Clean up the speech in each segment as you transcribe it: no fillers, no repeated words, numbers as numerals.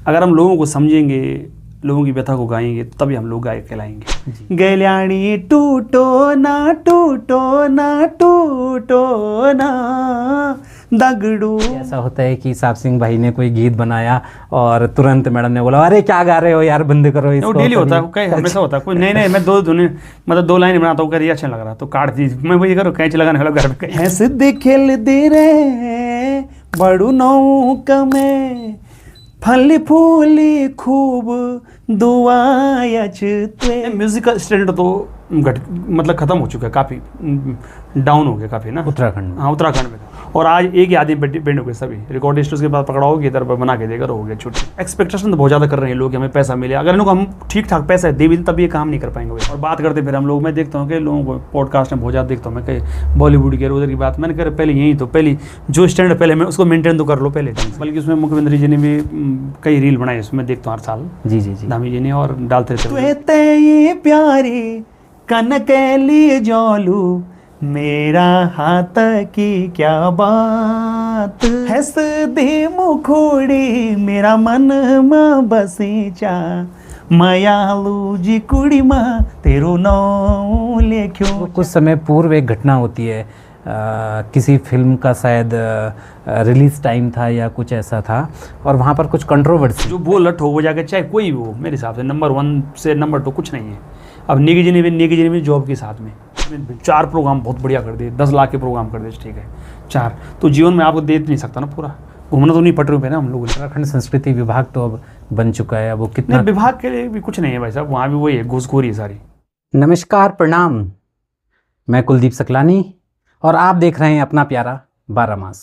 अगर हम लोगों को समझेंगे, लोगों की व्यथा को गाएंगे, तभी हम लोग गायक कहलाएंगे। गलियाणी टूटो ना टूटो ना टूटो ना दगड़ू। ऐसा होता है कि साहब सिंह भाई ने कोई गीत बनाया और तुरंत मैडम ने बोला अरे क्या गा रहे हो यार, बंद करो इसको। डेली होता है, कई हमेशा होता है। कोई नहीं मैं दो लाइन बनाता हूँ, ये अच्छा लग रहा तो काट दी, मैं वही करो कैंच लगाने वाला घर पे हंस दे खेल दे रे बड़ू नौका में फल फूली खूब दुआयच ते। म्यूजिक का स्टैंडर्ड तो मतलब खत्म हो चुका है, काफ़ी डाउन हो गया काफ़ी ना उत्तराखंड में। हाँ उत्तराखंड में। और आज एक ही आदमी बैंड हो गए सभी, रिकॉर्ड स्टूडियोज के बाद पकड़ाओगे इधर पर बना के देकर हो गया छुट्टी। एक्सपेक्टेशन तो बहुत ज़्यादा कर रहे हैं लोग कि हमें पैसा मिले, अगर इनको हम ठीक ठाक पैसा दे भी तब ये काम नहीं कर पाएंगे। और बात करते फिर हम लोग, मैं देखता हूँ कि लोगों को पॉडकास्ट में बहुत ज़्यादा देखता हूँ मैं कहीं बॉलीवुड के उधर की बात, मैंने कहा पहले यही तो पहले जो स्टैंडर्ड पहले मैं उसको मेंटेन तो कर लो पहले। बल्कि उसमें मुख्यमंत्री जी ने भी कई रील बनाए, उसमें देखता हूँ हर साल जी जी जी धामी जी ने, और डालते रहते ये प्यारी कनकैली जोलू मेरा हाथ की क्या बात हंस दे मुखोड़ी मेरा मन में बसी चा मयालू जी कुड़ी माँ तेरो नाम लेख्यो। कुछ समय पूर्व एक घटना होती है, किसी फिल्म का शायद रिलीज टाइम था या कुछ ऐसा था, और वहाँ पर कुछ कंट्रोवर्सी। जो बोल लट हो जाएगा चाहे कोई भी हो, मेरे हिसाब से नंबर 1 से नंबर 2 कुछ नहीं है। अब नेगी जी ने भी जॉब के साथ में 4 प्रोग्राम बहुत बढ़िया कर दिए, 10 लाख के प्रोग्राम कर दिए, ठीक है 4 तो जीवन में आपको दे नहीं सकता ना पूरा, घूमना तो नहीं पटरी पे ना हम लोग। उत्तराखंड संस्कृति विभाग तो अब बन चुका है, अब वो कितना विभाग के लिए भी कुछ नहीं है भाई साहब, वहाँ भी वही है घूसखोरी है सारी। नमस्कार प्रणाम, मैं कुलदीप सकलानी और आप देख रहे हैं अपना प्यारा 12 मास।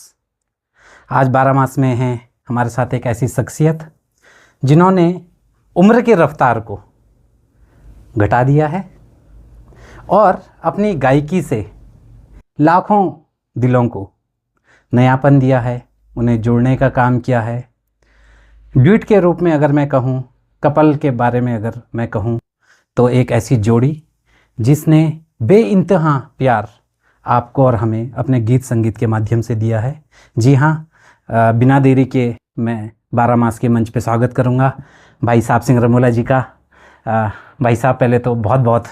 आज 12 मास में हैं हमारे साथ एक ऐसी शख्सियत जिन्होंने उम्र की रफ्तार को घटा दिया है और अपनी गायकी से लाखों दिलों को नयापन दिया है, उन्हें जोड़ने का काम किया है। ड्यूट के रूप में अगर मैं कहूँ, कपल के बारे में अगर मैं कहूँ, तो एक ऐसी जोड़ी जिसने बेइंतहा प्यार आपको और हमें अपने गीत संगीत के माध्यम से दिया है। जी हाँ, बिना देरी के मैं 12 मास के मंच पे स्वागत करूँगा भाई साहब सिंह रमोला जी का। भाई साहब पहले तो बहुत बहुत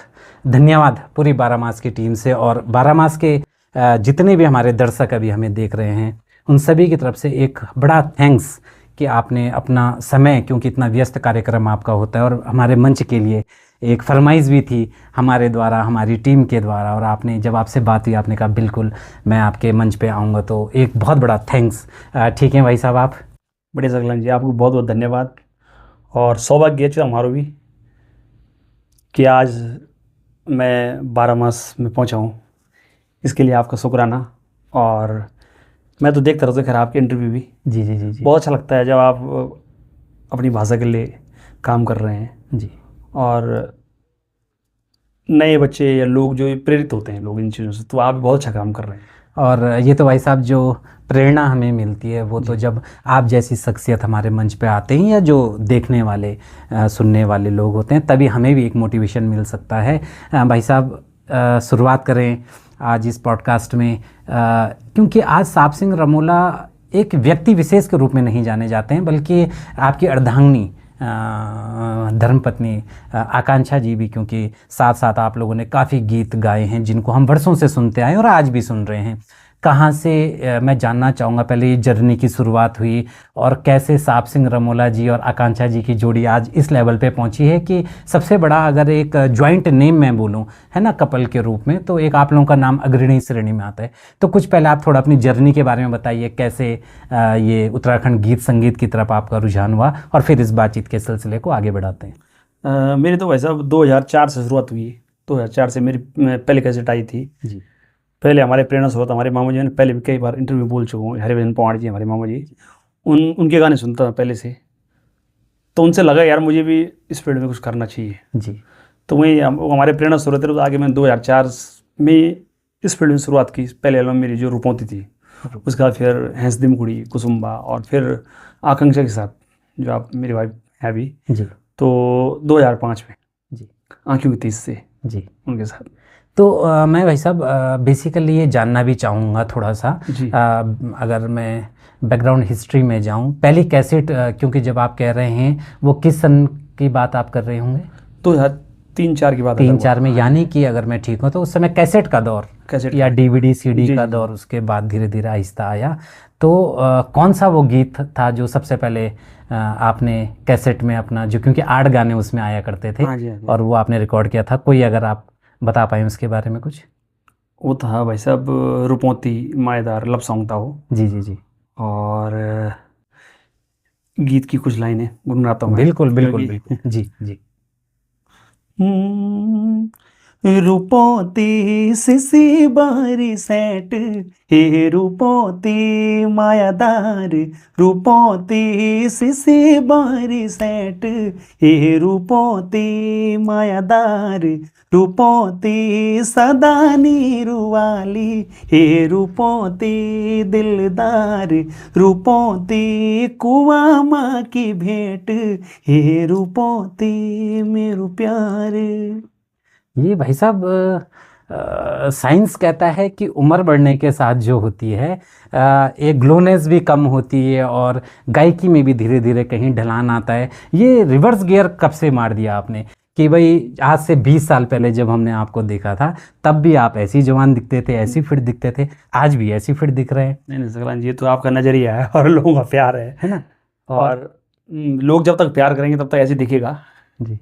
धन्यवाद पूरी 12 मास की टीम से, और 12 मास के जितने भी हमारे दर्शक अभी हमें देख रहे हैं उन सभी की तरफ से एक बड़ा थैंक्स कि आपने अपना समय, क्योंकि इतना व्यस्त कार्यक्रम आपका होता है, और हमारे मंच के लिए एक फरमाइश भी थी हमारे द्वारा, हमारी टीम के द्वारा, और आपने जब आपसे बात हुई आपने कहा बिल्कुल मैं आपके मंच पे आऊँगा, तो एक बहुत बड़ा थैंक्स। ठीक है भाई साहब, आप बड़े सकलन जी, आपको बहुत बहुत धन्यवाद। और सौभाग्य है हमारो भी कि आज मैं 12 मास में पहुंचा हूं, इसके लिए आपका शुक्राना। और मैं तो देखता रहता हूँ खैर आपके इंटरव्यू भी, जी जी जी जी बहुत अच्छा लगता है जब आप अपनी भाषा के लिए काम कर रहे हैं जी, और नए बच्चे या लोग जो प्रेरित होते हैं लोग इन चीज़ों से, तो आप बहुत अच्छा काम कर रहे हैं। और ये तो भाई साहब जो प्रेरणा हमें मिलती है वो तो जब आप जैसी शख्सियत हमारे मंच पे आते हैं या जो देखने वाले सुनने वाले लोग होते हैं, तभी हमें भी एक मोटिवेशन मिल सकता है। भाई साहब शुरुआत करें आज इस पॉडकास्ट में, क्योंकि आज साहब सिंह रमोला एक व्यक्ति विशेष के रूप में नहीं जाने जाते हैं, बल्कि आपकी अर्धांगिनी धर्मपत्नी आकांक्षा जी भी, क्योंकि साथ साथ आप लोगों ने काफ़ी गीत गाए हैं जिनको हम वर्षों से सुनते आए और आज भी सुन रहे हैं। कहाँ से मैं जानना चाहूँगा पहले ये जर्नी की शुरुआत हुई और कैसे साहब सिंह रमोला जी और आकांक्षा जी की जोड़ी आज इस लेवल पे पहुँची है कि सबसे बड़ा अगर एक जॉइंट नेम मैं बोलूँ है ना कपल के रूप में, तो एक आप लोगों का नाम अग्रणी श्रेणी में आता है। तो कुछ पहले आप थोड़ा अपनी जर्नी के बारे में बताइए, कैसे ये उत्तराखंड गीत संगीत की तरफ आपका रुझान हुआ, और फिर इस बातचीत के सिलसिले को आगे बढ़ाते हैं। मेरी तो वैसा 2004 से शुरुआत हुई। 2004 से मेरी पहले कैसेट आई थी जी। पहले हमारे प्रेरणा स्रोत हमारे मामा जी ने पहले भी कई बार इंटरव्यू बोल चुका हूँ, हरिभजन पवार जी हमारे मामा जी, उनके गाने सुनता था पहले से, तो उनसे लगा यार मुझे भी इस फील्ड में कुछ करना चाहिए जी। तो वही हमारे प्रेरणा स्रोत है। तो आगे मैंने 2004 में इस फील्ड में शुरुआत की। पहले एल्बम मेरी जो रूपौती थी, उसके बाद फिर हैंस दिम कुड़ी कुसुम्बा, और फिर आकांक्षा के साथ जो आप मेरी वाइफ है अभी जी, तो 2005 में जी, आँखों की तीस से जी उनके साथ। तो मैं भाई साहब बेसिकली ये जानना भी चाहूँगा थोड़ा सा, जी। अगर मैं बैकग्राउंड हिस्ट्री में जाऊं, पहली कैसेट क्योंकि जब आप कह रहे हैं वो किस सन की बात आप कर रहे होंगे? 2003-4 की बात है। 3-4 में, यानी कि अगर मैं ठीक हूँ तो उस समय कैसेट का दौर, कैसेट या डीवीडी सीडी जी, का जी। दौर, उसके बाद धीरे धीरे आहिस्ता आया। तो कौन सा वो गीत था जो सबसे पहले आपने कैसेट में अपना, जो क्योंकि 8 गाने उसमें आया करते थे, हाँ जी, हाँ जी। और वो आपने रिकॉर्ड किया था, कोई अगर आप बता पाएँ उसके बारे में कुछ? वो था भाई साहब रूपौती मायदार लव सॉन्ग था वो। जी जी जी। और गीत की कुछ लाइनें गुनगुनाता हूँ मैं, बिल्कुल बिल्कुल क्योंकि बिल्कुल, जी जी। रूपोती सिसी बारी सेट, हे रूपोती मायादार, रूपोती सिसी बारी सेट, हे रूपोती मायादार, रूपोती सदा नीरुवाली, हे रूपोती दिलदार, रूपोती कुआ माँ की भेंट, हे रूपोती मेरू प्यार। ये भाई साहब साइंस कहता है कि उम्र बढ़ने के साथ जो होती है एक ग्लोनेस भी कम होती है, और गायकी में भी धीरे धीरे कहीं ढलान आता है। ये रिवर्स गियर कब से मार दिया आपने कि भाई आज से 20 साल पहले जब हमने आपको देखा था तब भी आप ऐसी जवान दिखते थे, ऐसी फिट दिखते थे, आज भी ऐसी फिट दिख रहे हैं? नहीं सकलान जी, ये तो आपका नज़रिया है और लोगों का प्यार है ना? और लोग जब तक प्यार करेंगे तब तक ऐसे दिखेगा जी।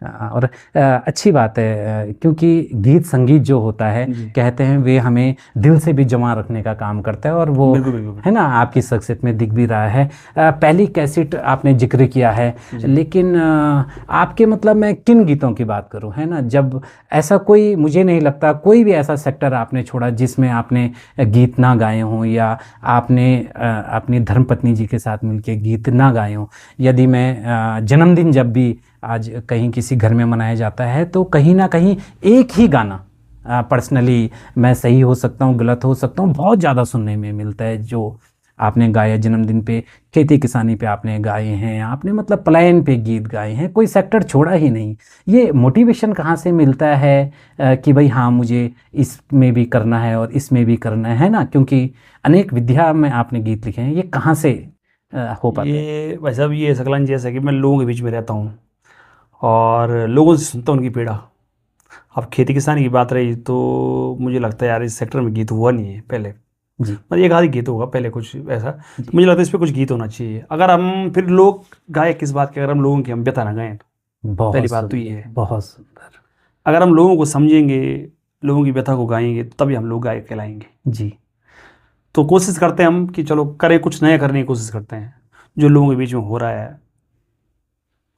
और अच्छी बात है, क्योंकि गीत संगीत जो होता है जी। कहते हैं वे हमें दिल से भी जमा रखने का काम करता है, और वो बिल्कुल बिल्कुल है ना, आपकी शख्सियत में दिख भी रहा है। पहली कैसेट आपने जिक्र किया है, लेकिन आपके मतलब मैं किन गीतों की बात करूं, है ना, जब ऐसा कोई, मुझे नहीं लगता कोई भी ऐसा सेक्टर आपने छोड़ा जिसमें आपने गीत ना गाए हों, या आपने अपनी धर्मपत्नी जी के साथ मिलके गीत ना गाए हों। यदि मैं जन्मदिन जब भी आज कहीं किसी घर में मनाया जाता है तो कहीं ना कहीं एक ही गाना, पर्सनली मैं सही हो सकता हूँ, गलत हो सकता हूँ, बहुत ज़्यादा सुनने में मिलता है जो आपने गाया जन्मदिन पे, खेती किसानी पे आपने गाए हैं, आपने मतलब पलायन पे गीत गाए हैं, कोई सेक्टर छोड़ा ही नहीं। ये मोटिवेशन कहाँ से मिलता है कि भाई हाँ मुझे इसमें भी करना है और इसमें भी करना है ना, क्योंकि अनेक विद्या में आपने गीत लिखे हैं, ये कहाँ से हो पाते हैं? ये भाई साहब ये सकलान जी ऐसा कि मैं लोगों के बीच में रहता हूँ और लोगों से सुनता हूँ उनकी पीड़ा। अब खेती किसानी की बात रही तो मुझे लगता है यार इस सेक्टर में गीत हुआ नहीं है पहले, जी मतलब एक आधी गीत होगा पहले कुछ ऐसा, जी। तो मुझे लगता है इस पर कुछ गीत होना चाहिए। अगर हम फिर लोग गाए किस बात के, अगर हम लोगों की हम व्यथा ना गाएं तो बहुत पहली बात तो सुंदर, ये है। बहुत सुंदर। अगर हम लोगों को समझेंगे, लोगों की व्यथा को गाएंगे तभी हम लोग गायक कहलाएंगे। जी तो कोशिश करते हैं हम कि चलो करें, कुछ नया करने की कोशिश करते हैं। जो लोगों के बीच में हो रहा है,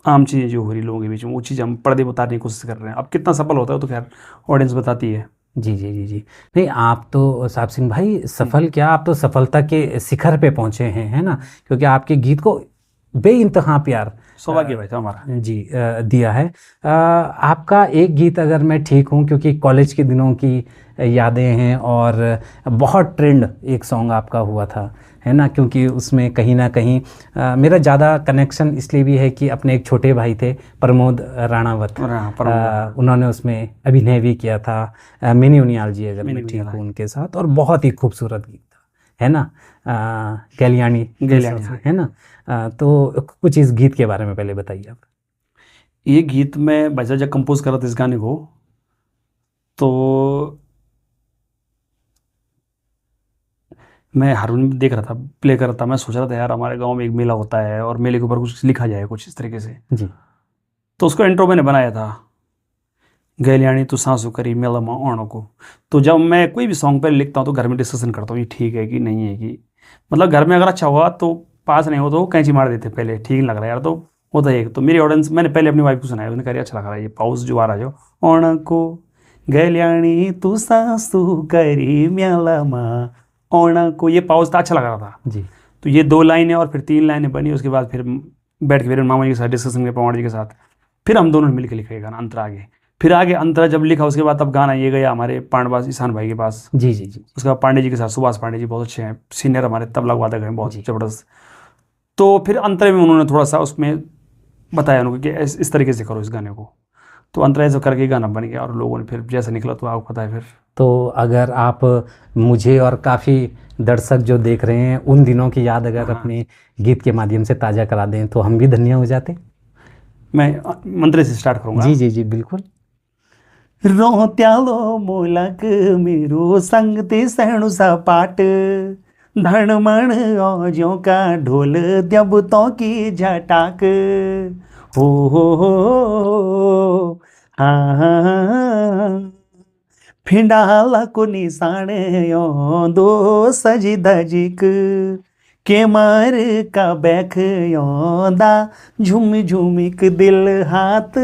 आम चीज़ें जो हो रही लोगों के बीच में, वो चीज़ हम पर्दे पर उतारने की कोशिश कर रहे हैं। अब कितना सफल होता है तो खैर ऑडियंस बताती है। जी जी जी जी। नहीं, आप तो साहब सिंह भाई सफल क्या, आप तो सफलता के शिखर पे पहुंचे हैं, है ना, क्योंकि आपके गीत को बेइंतहा प्यार सौभाग्य भाई था हमारा। जी दिया है। आपका एक गीत, अगर मैं ठीक हूँ, क्योंकि कॉलेज के दिनों की यादें हैं, और बहुत ट्रेंड एक सॉन्ग आपका हुआ था, है ना, क्योंकि उसमें कहीं ना कहीं मेरा ज़्यादा कनेक्शन इसलिए भी है कि अपने एक छोटे भाई थे प्रमोद राणावत, उन्होंने उसमें अभिनय भी किया था, मिनी उनियाल जी अगर मैं ठीक हूँ उनके साथ, और बहुत ही खूबसूरत गीत था, है ना, गैलियानी है ना। तो कुछ इस गीत के बारे में पहले बताइए आप। ये गीत मैं वैसे जब कंपोज कर रहा था इस गाने को, तो मैं हारमोनियम देख रहा था, प्ले कर रहा था। मैं सोच रहा था यार हमारे गांव में एक मेला होता है और मेले के ऊपर कुछ लिखा जाए कुछ इस तरीके से। जी। तो उसको इंट्रो मैंने बनाया था, गैलियानी तू सांसू करी मेला माँ आणों को। तो जब मैं कोई भी सॉन्ग पहले लिखता हूँ तो घर में डिस्कशन करता हूँ ये ठीक है कि नहीं है, कि मतलब घर में अगर अच्छा हुआ तो पास नहीं हो तो कैंची मार देते पहले, ठीक लग रहा है यार तो होता है। तो मेरी ऑडियंस, मैंने पहले अपनी वाइफ को सुनाया, उन्हें कहा अच्छा लग रहा है ये पाउस जो आ रहा है, जो ओण को गैलियानी तू सांसू करी मेला माँ ओण को, ये पाउस था, अच्छा लग रहा था जी। तो ये 2 लाइनें और फिर 3 लाइनें बनी। उसके बाद फिर बैठ के मेरे मामा जी के साथ डिस्कशन के, पवार जी के साथ, फिर हम दोनों मिलकर लिखे गाना अंतरा आगे। फिर आगे अंतरा जब लिखा उसके बाद तब गाना ये गया हमारे पांडवास ईशान भाई के पास। जी जी जी। उसके बाद पांडे जी के साथ, सुभाष पांडे जी बहुत अच्छे हैं, सीनियर हमारे तबला वादक हैं, बहुत जी। ज़बरदस्त। तो फिर अंतरे में उन्होंने थोड़ा सा उसमें बताया उनको कि इस तरीके से करो इस गाने को। तो अंतरा ऐसा करके गाना बन गया और लोगों ने फिर जैसा निकला तो आपको पता है फिर तो अगर आप मुझे और काफ़ी दर्शक जो देख रहे हैं उन दिनों की याद अगर अपने गीत के माध्यम से ताज़ा करा दें तो हम भी धन्य हो जाते। मैं मंत्र से स्टार्ट करूंगा। जी जी जी बिल्कुल। रोत्यालो मोलक मेरो संगते सैणुसा पाट धनमण औजों का ढोल द्यबुतों की झटाक हो हाँ फिंडाला को निशान यो दो सजी दजिक के मार का बैख योदा झुम झुमिक दिल हात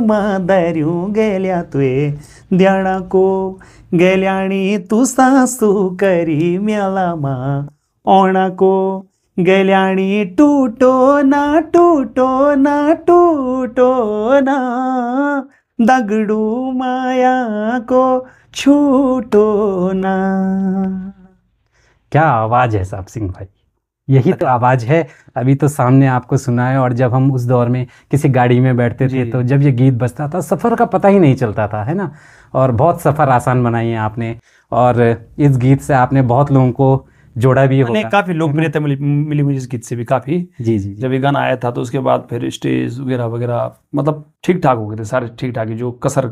मादर्यूं गेल्या तुए द्याणा को गेल्याणी तू सासू करी मेला मा ओणा को गेल्याणी टूटो ना टूटो ना टूटो ना दगड़ू माया को छूटो ना। क्या आवाज़ है साहब सिंह भाई, यही तो आवाज़ है। अभी तो सामने आपको सुना है, और जब हम उस दौर में किसी गाड़ी में बैठते थे तो जब ये गीत बजता था सफ़र का पता ही नहीं चलता था, है ना। और बहुत सफ़र आसान बनाई है आपने, और इस गीत से आपने बहुत लोगों को जोड़ा भी होगा। काफ़ी लोकप्रियता मिली मुझे इस गीत से भी काफ़ी। जी जी। जब ये गाना आया था तो उसके बाद फिर स्टेज वगैरह वगैरह मतलब ठीक ठाक हो गए थे सारे, ठीक ठाक ही जो कसर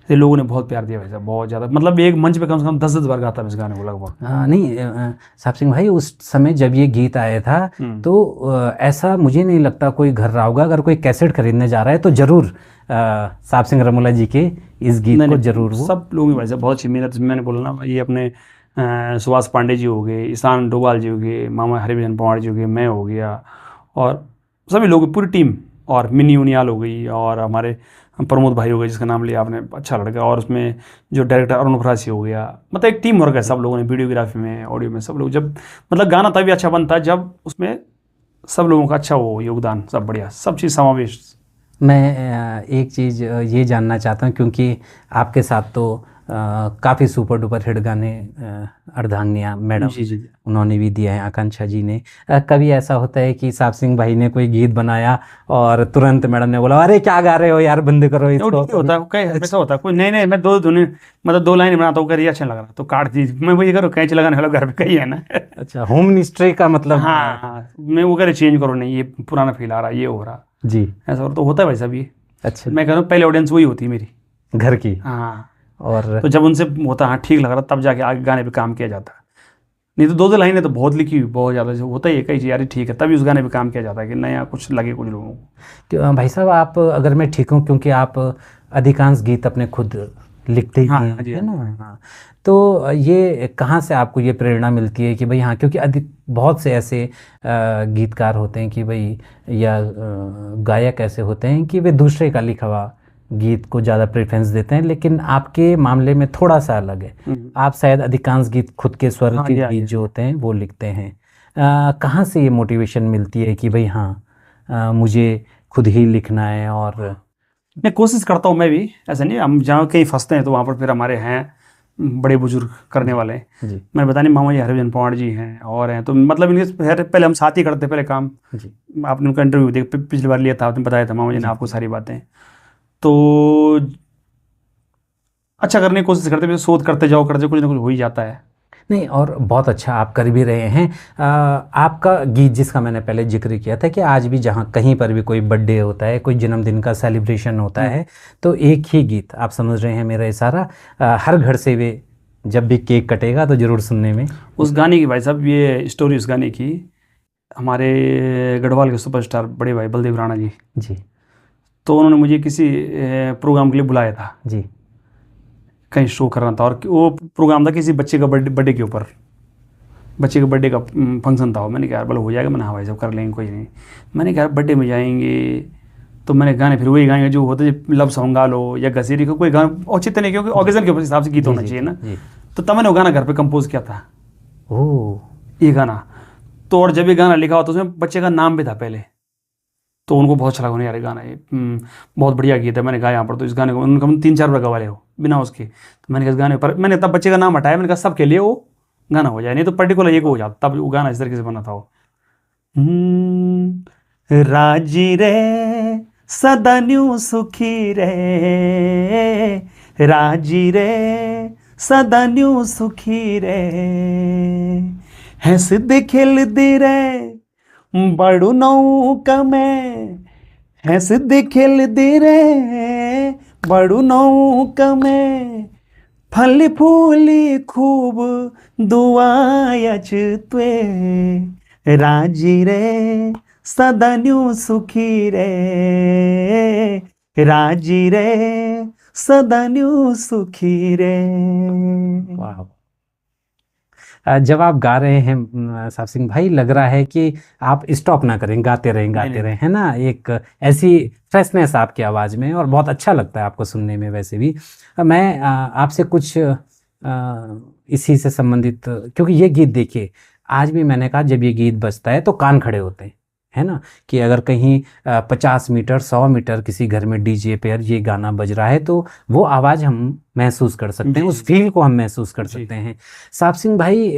से लोगों ने बहुत प्यार दिया वैसा बहुत ज़्यादा। मतलब एक मंच पे कम से कम 10-10 बार गाता मैं इस गाने को लगभग। नहीं साहब सिंह भाई, उस समय जब ये गीत आया था तो ऐसा मुझे नहीं लगता कोई घर रहा होगा, अगर कोई कैसेट खरीदने जा रहा है तो ज़रूर साहब सिंह रमोला जी के इस गीत को जरूर। वो सब लोग भाई साहब बहुत अच्छी मेहनत, मैंने बोला ना, ये अपने सुभाष पांडे जी हो गए, ईशान डोभाल जी हो गए, मामा हरिभजन पवार जी हो गए, मैं हो गया, और सभी लोग, पूरी टीम, और मिनी उनियाल हो गई, और हमारे प्रमोद भाई हो गए जिसका नाम लिया आपने, अच्छा लड़का, और उसमें जो डायरेक्टर अरुण फरासी हो गया, मतलब एक टीम वर्क है सब लोगों ने, वीडियोग्राफी में, ऑडियो में, सब लोग। जब मतलब गाना तभी अच्छा बनता है जब उसमें सब लोगों का अच्छा हो योगदान, सब बढ़िया, सब चीज़ समावेश। मैं एक चीज़ ये जानना चाहता हूँ, क्योंकि आपके साथ तो काफ़ी सुपर डुपर हिट गाने अर्धांगिनिया मैडम उन्होंने भी दिया है, आकांक्षा जी ने। कभी ऐसा होता है कि साहब सिंह भाई ने कोई गीत बनाया और तुरंत मैडम ने बोला अरे क्या गा रहे हो यार, बंद करो इसको? होता है, ऐसा होता है कोई नहीं मैं दो धुन मतलब 2 लाइन बनाता हूँ, कर अच्छा लग रहा तो काट दी, मैं वही करो कैंच लगाने वाला घर पे कही है ना। अच्छा, होम मिनिस्ट्री का मतलब। हाँ मैं वो करे चेंज करो, नहीं ये पुराना फील आ रहा, ये हो रहा जी, ऐसा तो होता है भाई साहब ये। अच्छा, मैं कह रहा हूँ पहले ऑडियंस वही होती है मेरी घर की। हाँ, और तो जब उनसे होता हाँ ठीक लग रहा तब जाके आगे गाने पे काम किया जाता है, नहीं तो 2 लाइनें तो बहुत लिखी हुई, बहुत ज़्यादा होता ही है कई चीज़ यार ठीक है, तभी उस गाने पे काम किया जाता है कि नया कुछ लगे कुछ लोगों को। भाई साहब आप, अगर मैं ठीक हूँ, क्योंकि आप अधिकांश गीत अपने खुद लिखते ही हैं, है ना। हाँ, तो ये कहाँ से आपको ये प्रेरणा मिलती है कि भाई हाँ, क्योंकि बहुत से ऐसे गीतकार होते हैं कि भाई, या गायक ऐसे होते हैं कि वे दूसरे का लिखा हुआ गीत को ज़्यादा प्रेफरेंस देते हैं, लेकिन आपके मामले में थोड़ा सा अलग है। आप शायद अधिकांश गीत खुद के स्वर के गीत जो होते हैं वो लिखते हैं। कहाँ से ये मोटिवेशन मिलती है कि भाई हाँ मुझे खुद ही लिखना है? और मैं कोशिश करता हूँ मैं भी, ऐसा नहीं, हम जहाँ कहीं फंसते हैं तो वहाँ पर फिर हमारे हैं बड़े बुजुर्ग करने वाले जी। मैंने बता नहीं, मामा जी हरिभजन पवार जी हैं और हैं, तो मतलब इनके पहले हम साथ ही करते पहले काम जी। आपने उनका इंटरव्यू देख पिछली बार लिया था, आपने बताया था मामा जी ने आपको सारी बातें, तो अच्छा करने की कोशिश करते, शोध करते जाओ कुछ ना कुछ हो ही जाता है। नहीं, और बहुत अच्छा आप कर भी रहे हैं। आपका गीत जिसका मैंने पहले जिक्र किया था कि आज भी जहाँ कहीं पर भी कोई बर्थडे होता है, कोई जन्मदिन का सेलिब्रेशन होता है, तो एक ही गीत, आप समझ रहे हैं मेरा इशारा, हर घर से वे जब भी केक कटेगा तो ज़रूर सुनने में। उस गाने की भाई साहब, ये स्टोरी उस गाने की, हमारे गढ़वाल के सुपरस्टार बड़े भाई बलदेव राणा जी जी, तो उन्होंने मुझे किसी प्रोग्राम के लिए बुलाया था जी, कहीं शो करना था, और वो प्रोग्राम था किसी बच्चे का बर्थडे के ऊपर, बच्चे के बर्थडे का फंक्शन था। मैंने कहा बोलो हो जाएगा, मैंने हाँ भाई सब कर लेंगे कोई नहीं। मैंने कहा बर्थडे में जाएंगे तो मैंने गाने फिर वही गाएंगे जो होते लव सॉन्ग गा लो या घसीरी को कोई गाना औचित्य नहीं, क्योंकि ऑकेजन के हिसाब से गीत होना चाहिए ना। तो तब मैंने वो गाना घर पे कंपोज किया था, ये गाना। तो और जब ये गाना लिखा हो तो उसमें बच्चे का नाम भी था पहले, तो उनको बहुत अच्छा लगा यार गाना, ये बहुत बढ़िया गीत है। मैंने गाया यहाँ पर, तो इस गाने को उनका 3-4 बार गवा ले हो बिना उसके, तो मैंने कहा इस गाने पर मैंने तब बच्चे का नाम हटाया, मैंने कहा सबके लिए वो गाना हो जाए, नहीं तो पर्टिकुलर एक हो जाता, तब वो गाना इस तरीके से बना था वो। राजी रे सदा न्यू सुखी रे, राजी रे सदा न्यू सुखी रे, हंसदे खेलदे रे बड़ू नौका में, हंसदे खेलदे रे बड़ू नौका में, फल फूली खूब दुआयच त्वे, राजी रे सदा न्यू सुखी रे, राजी रे सदा न्यू सुखी रे। वाह। जब आप गा रहे हैं साहब सिंह भाई, लग रहा है कि आप स्टॉप ना करें, गाते रहें, है ना। एक ऐसी फ्रेशनेस आपकी आवाज़ में, और बहुत अच्छा लगता है आपको सुनने में। वैसे भी मैं आपसे कुछ इसी से संबंधित, क्योंकि ये गीत देखिए, आज भी मैंने कहा जब ये गीत बजता है तो कान खड़े होते हैं, है ना। कि अगर कहीं 50 मीटर 100 मीटर किसी घर में डीजे पे ये गाना बज रहा है तो वो आवाज़ हम महसूस कर सकते हैं, उस फील को हम महसूस कर सकते हैं। साहब सिंह भाई,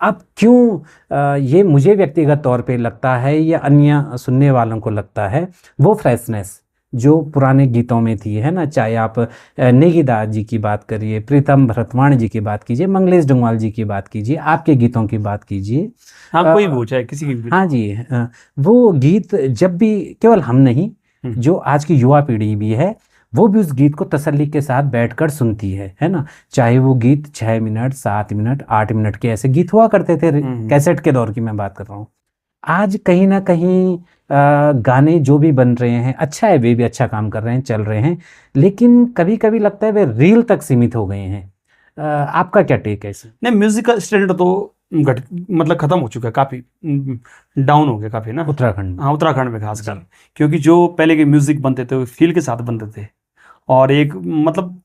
अब क्यों ये मुझे व्यक्तिगत तौर पे लगता है या अन्य सुनने वालों को लगता है, वो फ्रेशनेस जो पुराने गीतों में थी, है ना। चाहे आप नेगी दास जी की बात करिए, प्रीतम भरतवाण जी की बात कीजिए, मंगलेश डंगवाल जी की बात कीजिए, आपके गीतों की बात कीजिए, हाँ कोई भी हो, चाहे किसी की भी। हाँ जी, वो गीत जब भी, केवल हम नहीं, जो आज की युवा पीढ़ी भी है, वो भी उस गीत को तसल्ली के साथ बैठकर सुनती है ना। चाहे वो गीत 6 मिनट 7 मिनट 8 मिनट के ऐसे गीत हुआ करते थे, कैसेट के दौर की मैं बात कर रहा हूँ। आज कहीं ना कहीं गाने जो भी बन रहे हैं, अच्छा है, वे भी अच्छा काम कर रहे हैं, चल रहे हैं, लेकिन कभी कभी लगता है वे रील तक सीमित हो गए हैं। आपका क्या टेक है इसे? नहीं, म्यूजिकल स्टैंडर्ड तो मतलब खत्म हो चुका है, काफी डाउन हो गया काफी ना, उत्तराखंड। हाँ उत्तराखंड में खासकर, क्योंकि जो पहले के म्यूजिक बनते थे वो फील के साथ बनते थे, और एक मतलब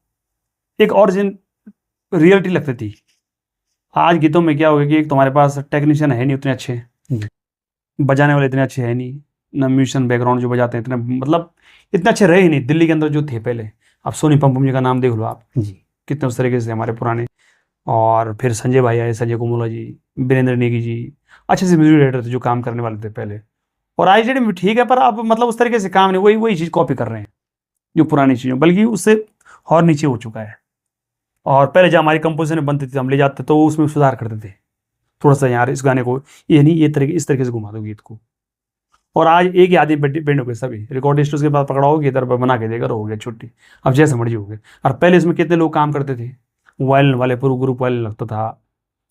एक ओरिजिन रियलिटी लगती थी। आज गीतों में क्या हो गया कि एक तुम्हारे पास टेक्नीशियन है नहीं उतने अच्छे, बजाने वाले इतने अच्छे है नहीं, ना म्यूजिशियन बैकग्राउंड जो बजाते हैं इतने, मतलब इतने अच्छे रहे ही नहीं दिल्ली के अंदर जो थे पहले। अब सोनी पम्पम जी का नाम देख लो आप जी, कितने उस तरीके से हमारे पुराने, और फिर संजय भाई आए, संजय कुमोला जी, वीरेंद्र नेगी जी, अच्छे से म्यूजिक डायरेक्टर थे जो काम करने वाले थे पहले। और आज डेट में ठीक है, पर अब मतलब उस तरीके से काम नहीं, वही वही चीज़ कॉपी कर रहे हैं जो पुरानी चीज़ों, बल्कि उससे और नीचे हो चुका है। और पहले जब हमारी कंपोजिशन बनती थी हम ले जाते तो उसमें सुधार करते थे थोड़ा सा, यार इस गाने को ये नहीं, ये तरीके इस तरीके से घुमा दो गीत को। और आज एक ही आदमी बैंड हो गए सभी, रिकॉर्डिस्ट के पास पकड़ाओगे इधर पर बना के देकर हो गया छुट्टी, अब जैसे मर्जी हो गए। और पहले इसमें कितने लोग काम करते थे, वायलिन वाले पूरा ग्रुप वायलिन लगता था,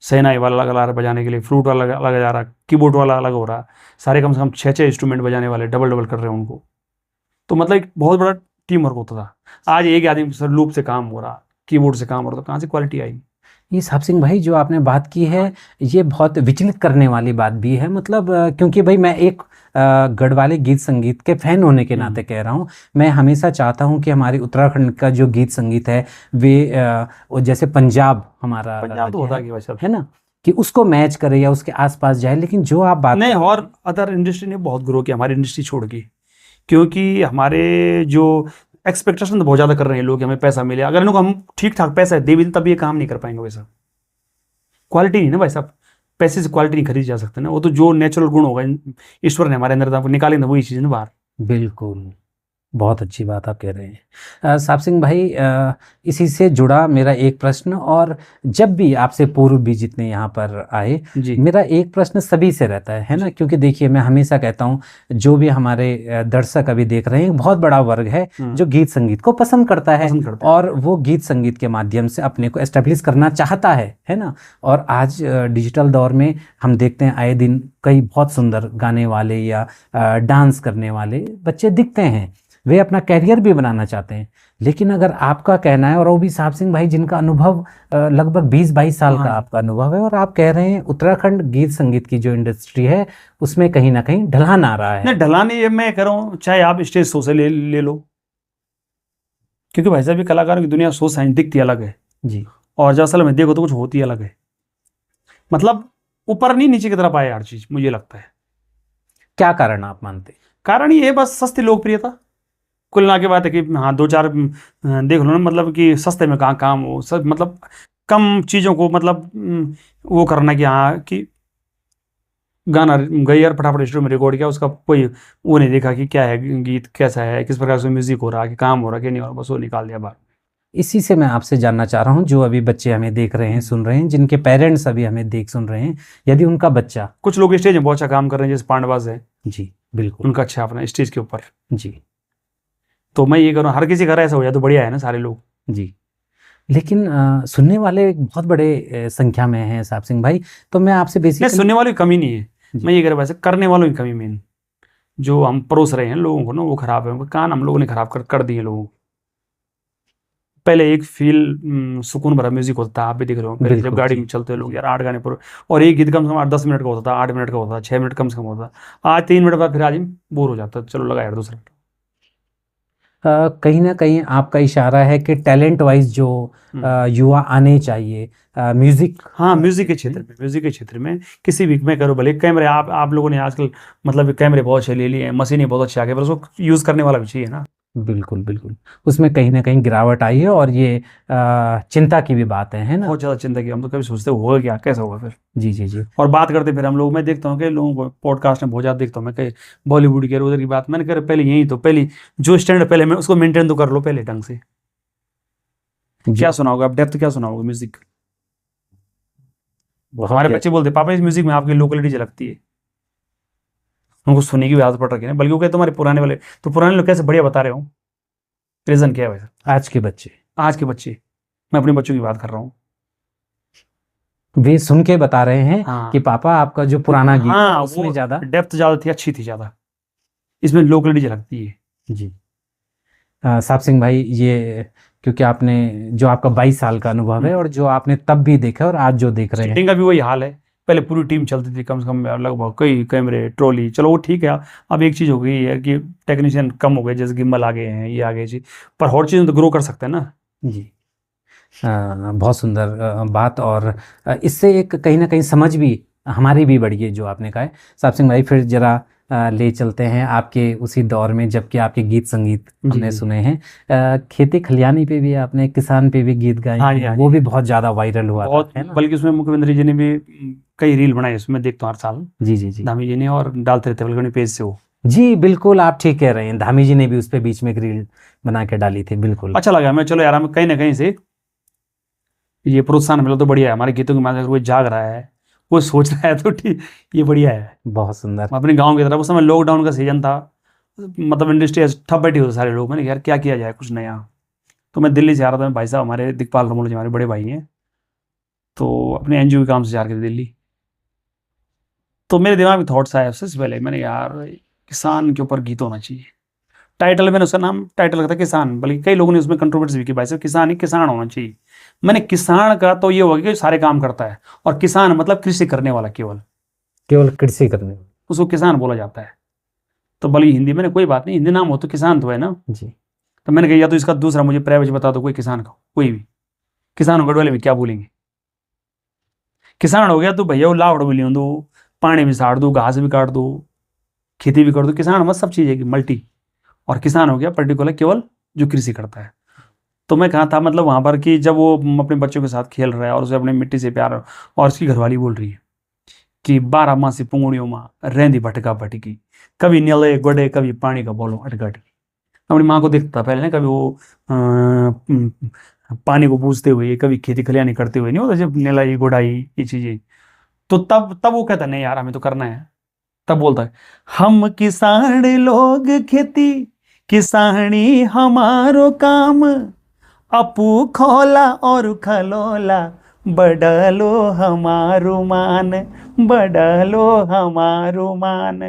सेनाई वाला अलग ला रहा बजाने के लिए, फ्लूट वाला अलग जा रहा, कीबोर्ड वाला अलग हो रहा, सारे कम से कम 6 इंस्ट्रूमेंट बजाने वाले डबल डबल कर रहे हैं उनको। तो मतलब एक बहुत बड़ा टीम वर्क होता था। आज एक आदमी सर लूप से काम हो रहा, कीबोर्ड से काम हो रहा, तो कहाँ से क्वालिटी आई? ये साहब सिंह भाई जो आपने बात की है, ये बहुत विचलित करने वाली बात भी है। मतलब क्योंकि भाई मैं एक गढ़वाली गीत संगीत के फैन होने के नाते कह रहा हूँ, मैं हमेशा चाहता हूँ कि हमारी उत्तराखंड का जो गीत संगीत है वे जैसे पंजाब हमारा पंजाब तो होता है ना, कि उसको मैच करे या उसके आसपास जाए। लेकिन जो आप बात नहीं, और अदर इंडस्ट्री ने बहुत ग्रो किया हमारी इंडस्ट्री छोड़ के, क्योंकि हमारे जो एक्सपेक्टेशन तो बहुत ज़्यादा कर रहे हैं लोग कि हमें पैसा मिले। अगर इनको हम ठीक ठाक पैसा दे भी तब ये काम नहीं कर पाएंगे वैसा, क्वालिटी नहीं ना भाई साहब, पैसे से क्वालिटी नहीं खरीदी जा सकते ना। वो तो जो नेचुरल गुण होगा ईश्वर ने हमारे अंदर निकालेंगे वही चीज़ ना बाहर। बिल्कुल, बहुत अच्छी बात आप कह रहे हैं साहब सिंह भाई। इसी से जुड़ा मेरा एक प्रश्न, और जब भी आपसे पूर्व भी जितने यहाँ पर आए, मेरा एक प्रश्न सभी से रहता है ना। क्योंकि देखिए मैं हमेशा कहता हूँ, जो भी हमारे दर्शक अभी देख रहे हैं, बहुत बड़ा वर्ग है जो गीत संगीत को पसंद करता है, और वो गीत संगीत के माध्यम से अपने को एस्टेब्लिश करना चाहता है ना। और आज डिजिटल दौर में हम देखते हैं आए दिन कई बहुत सुंदर गाने वाले या डांस करने वाले बच्चे दिखते हैं, वे अपना कैरियर भी बनाना चाहते हैं। लेकिन अगर आपका कहना है, और वो भी साहब सिंह भाई जिनका अनुभव लगभग 20-22 साल का आपका अनुभव है, और आप कह रहे हैं उत्तराखंड गीत संगीत की जो इंडस्ट्री है उसमें कहीं ना कहीं ढलान आ रहा है। नहीं, ढलान ये मैं कह रहा हूँ, चाहे आप स्टेज शो से ले लो, क्योंकि भाई साहब कलाकारों की दुनिया शो साइंस दिखती अलग है जी, और जब असल में देखो तो कुछ होती अलग है। मतलब ऊपर नहीं नीचे की तरफ आए हर चीज, मुझे लगता है। क्या कारण आप मानते? कारण ये है बस सस्ती लोकप्रियता। कुल ना के बात है कि हाँ 2-4 देख लो ना, मतलब कि सस्ते में कहाँ काम हो, सब मतलब कम चीज़ों को मतलब वो करना कि हाँ कि गाना गई और फटाफट स्टूडियो में रिकॉर्ड किया, उसका कोई वो नहीं देखा कि क्या है गीत, कैसा है, किस प्रकार से म्यूजिक हो रहा है, कि काम हो रहा है कि नहीं हो रहा, बस वो निकाल दिया बाहर। इसी से मैं आपसे जानना चाह रहा हूँ, जो अभी बच्चे हमें देख रहे हैं, सुन रहे हैं, जिनके पेरेंट्स अभी हमें देख सुन रहे हैं, यदि उनका बच्चा, कुछ लोग स्टेज में बहुत अच्छा काम कर रहे हैं, जैसे पांडवाज है, जी बिल्कुल, उनका अच्छा अपना स्टेज के ऊपर। जी तो मैं ये करूँ, हर किसी का ऐसा हो जाए तो बढ़िया है ना, सारे लोग। जी। लेकिन सुनने वाले बहुत बड़े संख्या में हैं साहब सिंह भाई, तो मैं आपसे नहीं, बेसिकली, सुनने वालों की कमी नहीं है, जी। मैं ये कह रहा हूँ वैसे करने वालों की कमी मेन, जो हम परोस रहे हैं लोगों को ना, वो खराब है, उनके कान हम लोगों ने खराब कर दिए लोगों को। पहले एक फील सुकून भरा म्यूजिक होता था, आप भी देख रहे हो, पहले जब बिल्कुल गाड़ी जी, में चलते हैं लोग यार 8 गाने पर, और एक गीत कम से कम 8-10 मिनट का होता था, 8 मिनट का होता था, 6 मिनट कम से कम होता था। आज 3 मिनट बाद फिर आदमी बोर हो जाता है, चलो लगा यार दूसरा। कहीं ना कहीं आपका इशारा है कि टैलेंट वाइज जो युवा आने चाहिए म्यूजिक, हाँ, म्यूजिक के क्षेत्र में, म्यूजिक के क्षेत्र में किसी भी में करो, भले कैमरे आप लोगों ने आजकल मतलब कैमरे बहुत अच्छे ले लिए हैं, मशीनें बहुत अच्छी आ गई, पर उसको यूज़ करने वाला भी चाहिए ना। बिल्कुल बिल्कुल, उसमें कहीं ना कहीं गिरावट आई है, और ये चिंता की भी बात है ना। बहुत ज़्यादा चिंता की, हम तो कभी सोचते होगा क्या, कैसा होगा फिर। जी जी जी। और बात करते फिर हम लोग, मैं देखता हूँ कि लोगों को पॉडकास्ट में बहुत ज़्यादा देखता हूँ मैं, कहीं बॉलीवुड के उधर की बात, मैंने कहा पहले यही तो, पहले जो स्टैंडर्ड पहले मैं उसको मेंटेन तो कर लो पहले ढंग से। क्या सुना होगा आप, डेप्थ क्या सुना होगा म्यूजिक। हमारे बच्चे बोलते पापा इस म्यूजिक में आपकी लोकलिटी झलकती है, उनको सुनने की भी आदत पड़ रखी है, बल्कि वो कहते तुम्हारे पुराने वाले, तो पुराने लोग कैसे बढ़िया बता रहे हो, रीजन क्या है वैसे। आज के बच्चे, आज के बच्चे, मैं अपने बच्चों की बात कर रहा हूँ। वे सुन के बता रहे हैं हाँ कि पापा आपका जो पुराना गीत हाँ, था, उसमें वो ज्यादा डेप्थ ज़्यादा थी, अच्छी थी ज़्यादा, इसमें लोकलिटी झलकती है। जी। साहब सिंह भाई, ये क्योंकि आपने जो आपका 22 साल का अनुभव है, और जो आपने तब भी देखा और आज जो देख रहे हैं, स्केटिंग का भी वही हाल है, पहले पूरी टीम चलती थी, कम से कम लगभग कई कैमरे ट्रॉली, चलो वो ठीक है। अब एक चीज़ हो गई है कि टेक्नीशियन कम हो गए, जैसे गिम्बल आ गए हैं, ये आ गए जी, पर हर चीज़ में तो ग्रो कर सकते हैं ना। जी। बहुत सुंदर बात, और इससे एक कहीं ना कहीं समझ भी हमारी भी बढ़ी है, जो आपने कहा है। साहब सिंह भाई, फिर जरा ले चलते हैं आपके उसी दौर में जबकि आपके गीत संगीत हमने जी। सुने हैं। खेती खलियानी पे भी आपने, किसान पे भी गीत गाए हाँ हैं, जी, हाँ वो जी। भी बहुत ज़्यादा वायरल हुआ था, बहुत, है ना। बल्कि उसमें मुख्यमंत्री जी ने भी कई रील बनाए, उसमें देखता हूँ हर साल, जी जी जी धामी जी ने, और डालते रहते बल्कि पेज से वो। जी, बिल्कुल आप ठीक कह रहे हैं, धामी जी ने भी उस पे बीच में एक रील बना के डाली थी, बिल्कुल। अच्छा लगा हमें, चलो यार हमें कहीं ना कहीं से ये प्रोत्साहन मिला तो बढ़िया है, हमारे गीतों के माध्यम से कोई जाग रहा है, कोई सोच रहा है, तो ठीक, ये बढ़िया है। बहुत सुंदर। अपने गांव की तरफ, उस समय लॉकडाउन का सीजन था, मतलब इंडस्ट्री ठप बैठी हुई सारे लोग, मैंने कहा, यार क्या किया जाए कुछ नया। तो मैं दिल्ली से आ रहा था, भाई साहब हमारे दिखपाल रमोल जी हमारे बड़े भाई हैं, तो अपने एनजीओ के काम से जा रहे थे दिल्ली, तो मेरे दिमाग में थॉट्स आए सबसे पहले, मैंने यार किसान के ऊपर गीत होना चाहिए। टाइटल मैंने उसका नाम टाइटल रखा था किसान, बल्कि कई लोगों ने उसमें कंट्रोवर्सी भी की, भाई साहब किसान ही किसान होना चाहिए। मैंने किसान का तो ये होगा कि सारे काम करता है, और किसान मतलब कृषि करने वाला, केवल केवल कृषि करने। उसको किसान बोला जाता है। तो बल्कि हिंदी में कोई बात नहीं, हिंदी नाम हो तो किसान तो है ना। जी तो मैंने कहा या तो इसका दूसरा मुझे प्राइवेट बता दो, कोई किसान का, कोई भी किसान गढ़वाले में क्या बोलेंगे। किसान हो गया तो भैया वो लावड़ भी लियो दो, पानी भी साड़ दो, घास भी काट दो, खेती भी कर दो, किसान मतलब सब चीज़ है मल्टी। और किसान हो गया पर्टिकुलर केवल जो कृषि करता है। तो मैं कहा था मतलब वहां पर कि जब वो अपने बच्चों के साथ खेल रहा है और उसे अपने मिट्टी से प्यार, और उसकी घरवाली बोल रही है कि 12 मासी पुंगड़ियों माँ रेंदी भटका भटकी, कभी नले गोडे कभी पानी का बोलो अटकटकी। अपनी माँ को देखता था पहले ना, कभी वो पानी को पूछते हुए, कभी खेती खलियानी करते हुए, नहीं होता जब निलाई गुड़ाई ये चीजें। तो तब तब वो कहता नहीं यार हमें तो करना है। तब बोलता है हम किसान लोग खेती किसानी हमारो काम, अपू खोला और खलोला बडलो हमारो मान, बडलो हमारो मान,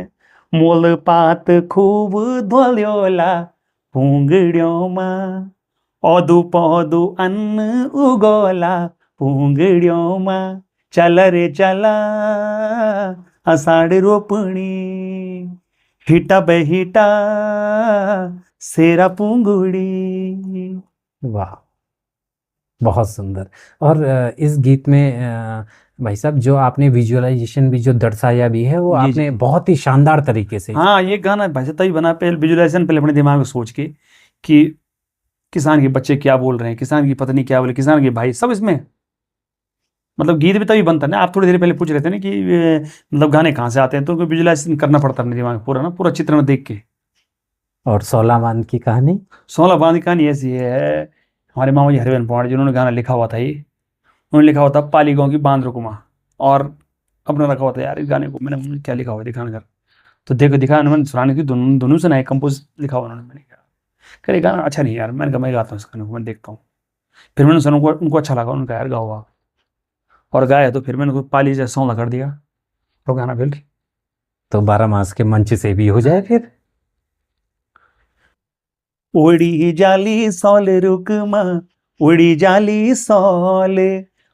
मोल पात खूब धोल्योला पूंगड़ियों माँ, औदू पौदू अन्न उगोला पूंगड़ियों माँ, चल रे चला आषाढ़ रोपणी, हिटा बहिटा सेरा पुंगुड़ी। वाह, बहुत सुंदर। और इस गीत में भाई साहब, जो आपने विजुअलाइजेशन भी जो दर्शाया भी है, वो जी आपने जी। बहुत ही शानदार तरीके से। हाँ, ये गाना भाई साहब तभी बना, पहले विजुअलाइजेशन पहले अपने दिमाग में सोच के कि किसान के बच्चे क्या बोल रहे हैं, किसान की पत्नी क्या बोले, किसान के भाई, सब इसमें मतलब गीत भी तभी बनता है ना। आप थोड़ी देर पहले पूछ रहे थे ना कि मतलब गाने कहाँ से आते हैं, तो विजुअलाइजेशन करना पड़ता है अपने दिमाग में पूरा ना, पूरा चित्रण देख के। और 16 बांध की कहानी। 16 बांध की कहानी ऐसी है, हमारे मामा जी हरिवन पवार जिन्होंने गाना लिखा हुआ था ये, उन्होंने लिखा हुआ था पाली गाँव की बांध रुकुमा, और अपना रखा हुआ था यार इस गाने को। मैंने उन्होंने क्या लिखा हुआ है दिखाना कर, तो देखो दिखा, उन्होंने सुनाने की दोनों दोनों से नए कंपोज लिखा हुआ उन्होंने। मैंने कहा करे गाना अच्छा नहीं यार, मैंने कहा मैं गाता हूँ इस गाने को, मैं देखता हूँ। फिर मैंने सुना, उनको अच्छा लगा, उनका यार गाओ आप, और गाया। तो फिर मैंने उनको पाली जैसा सौंदा कर दिया, तो गाना फिर तो 12 मास के मंच से भी हो जाए फिर। उड़ी जाली सौल रुकमा, उड़ी जाली सौल,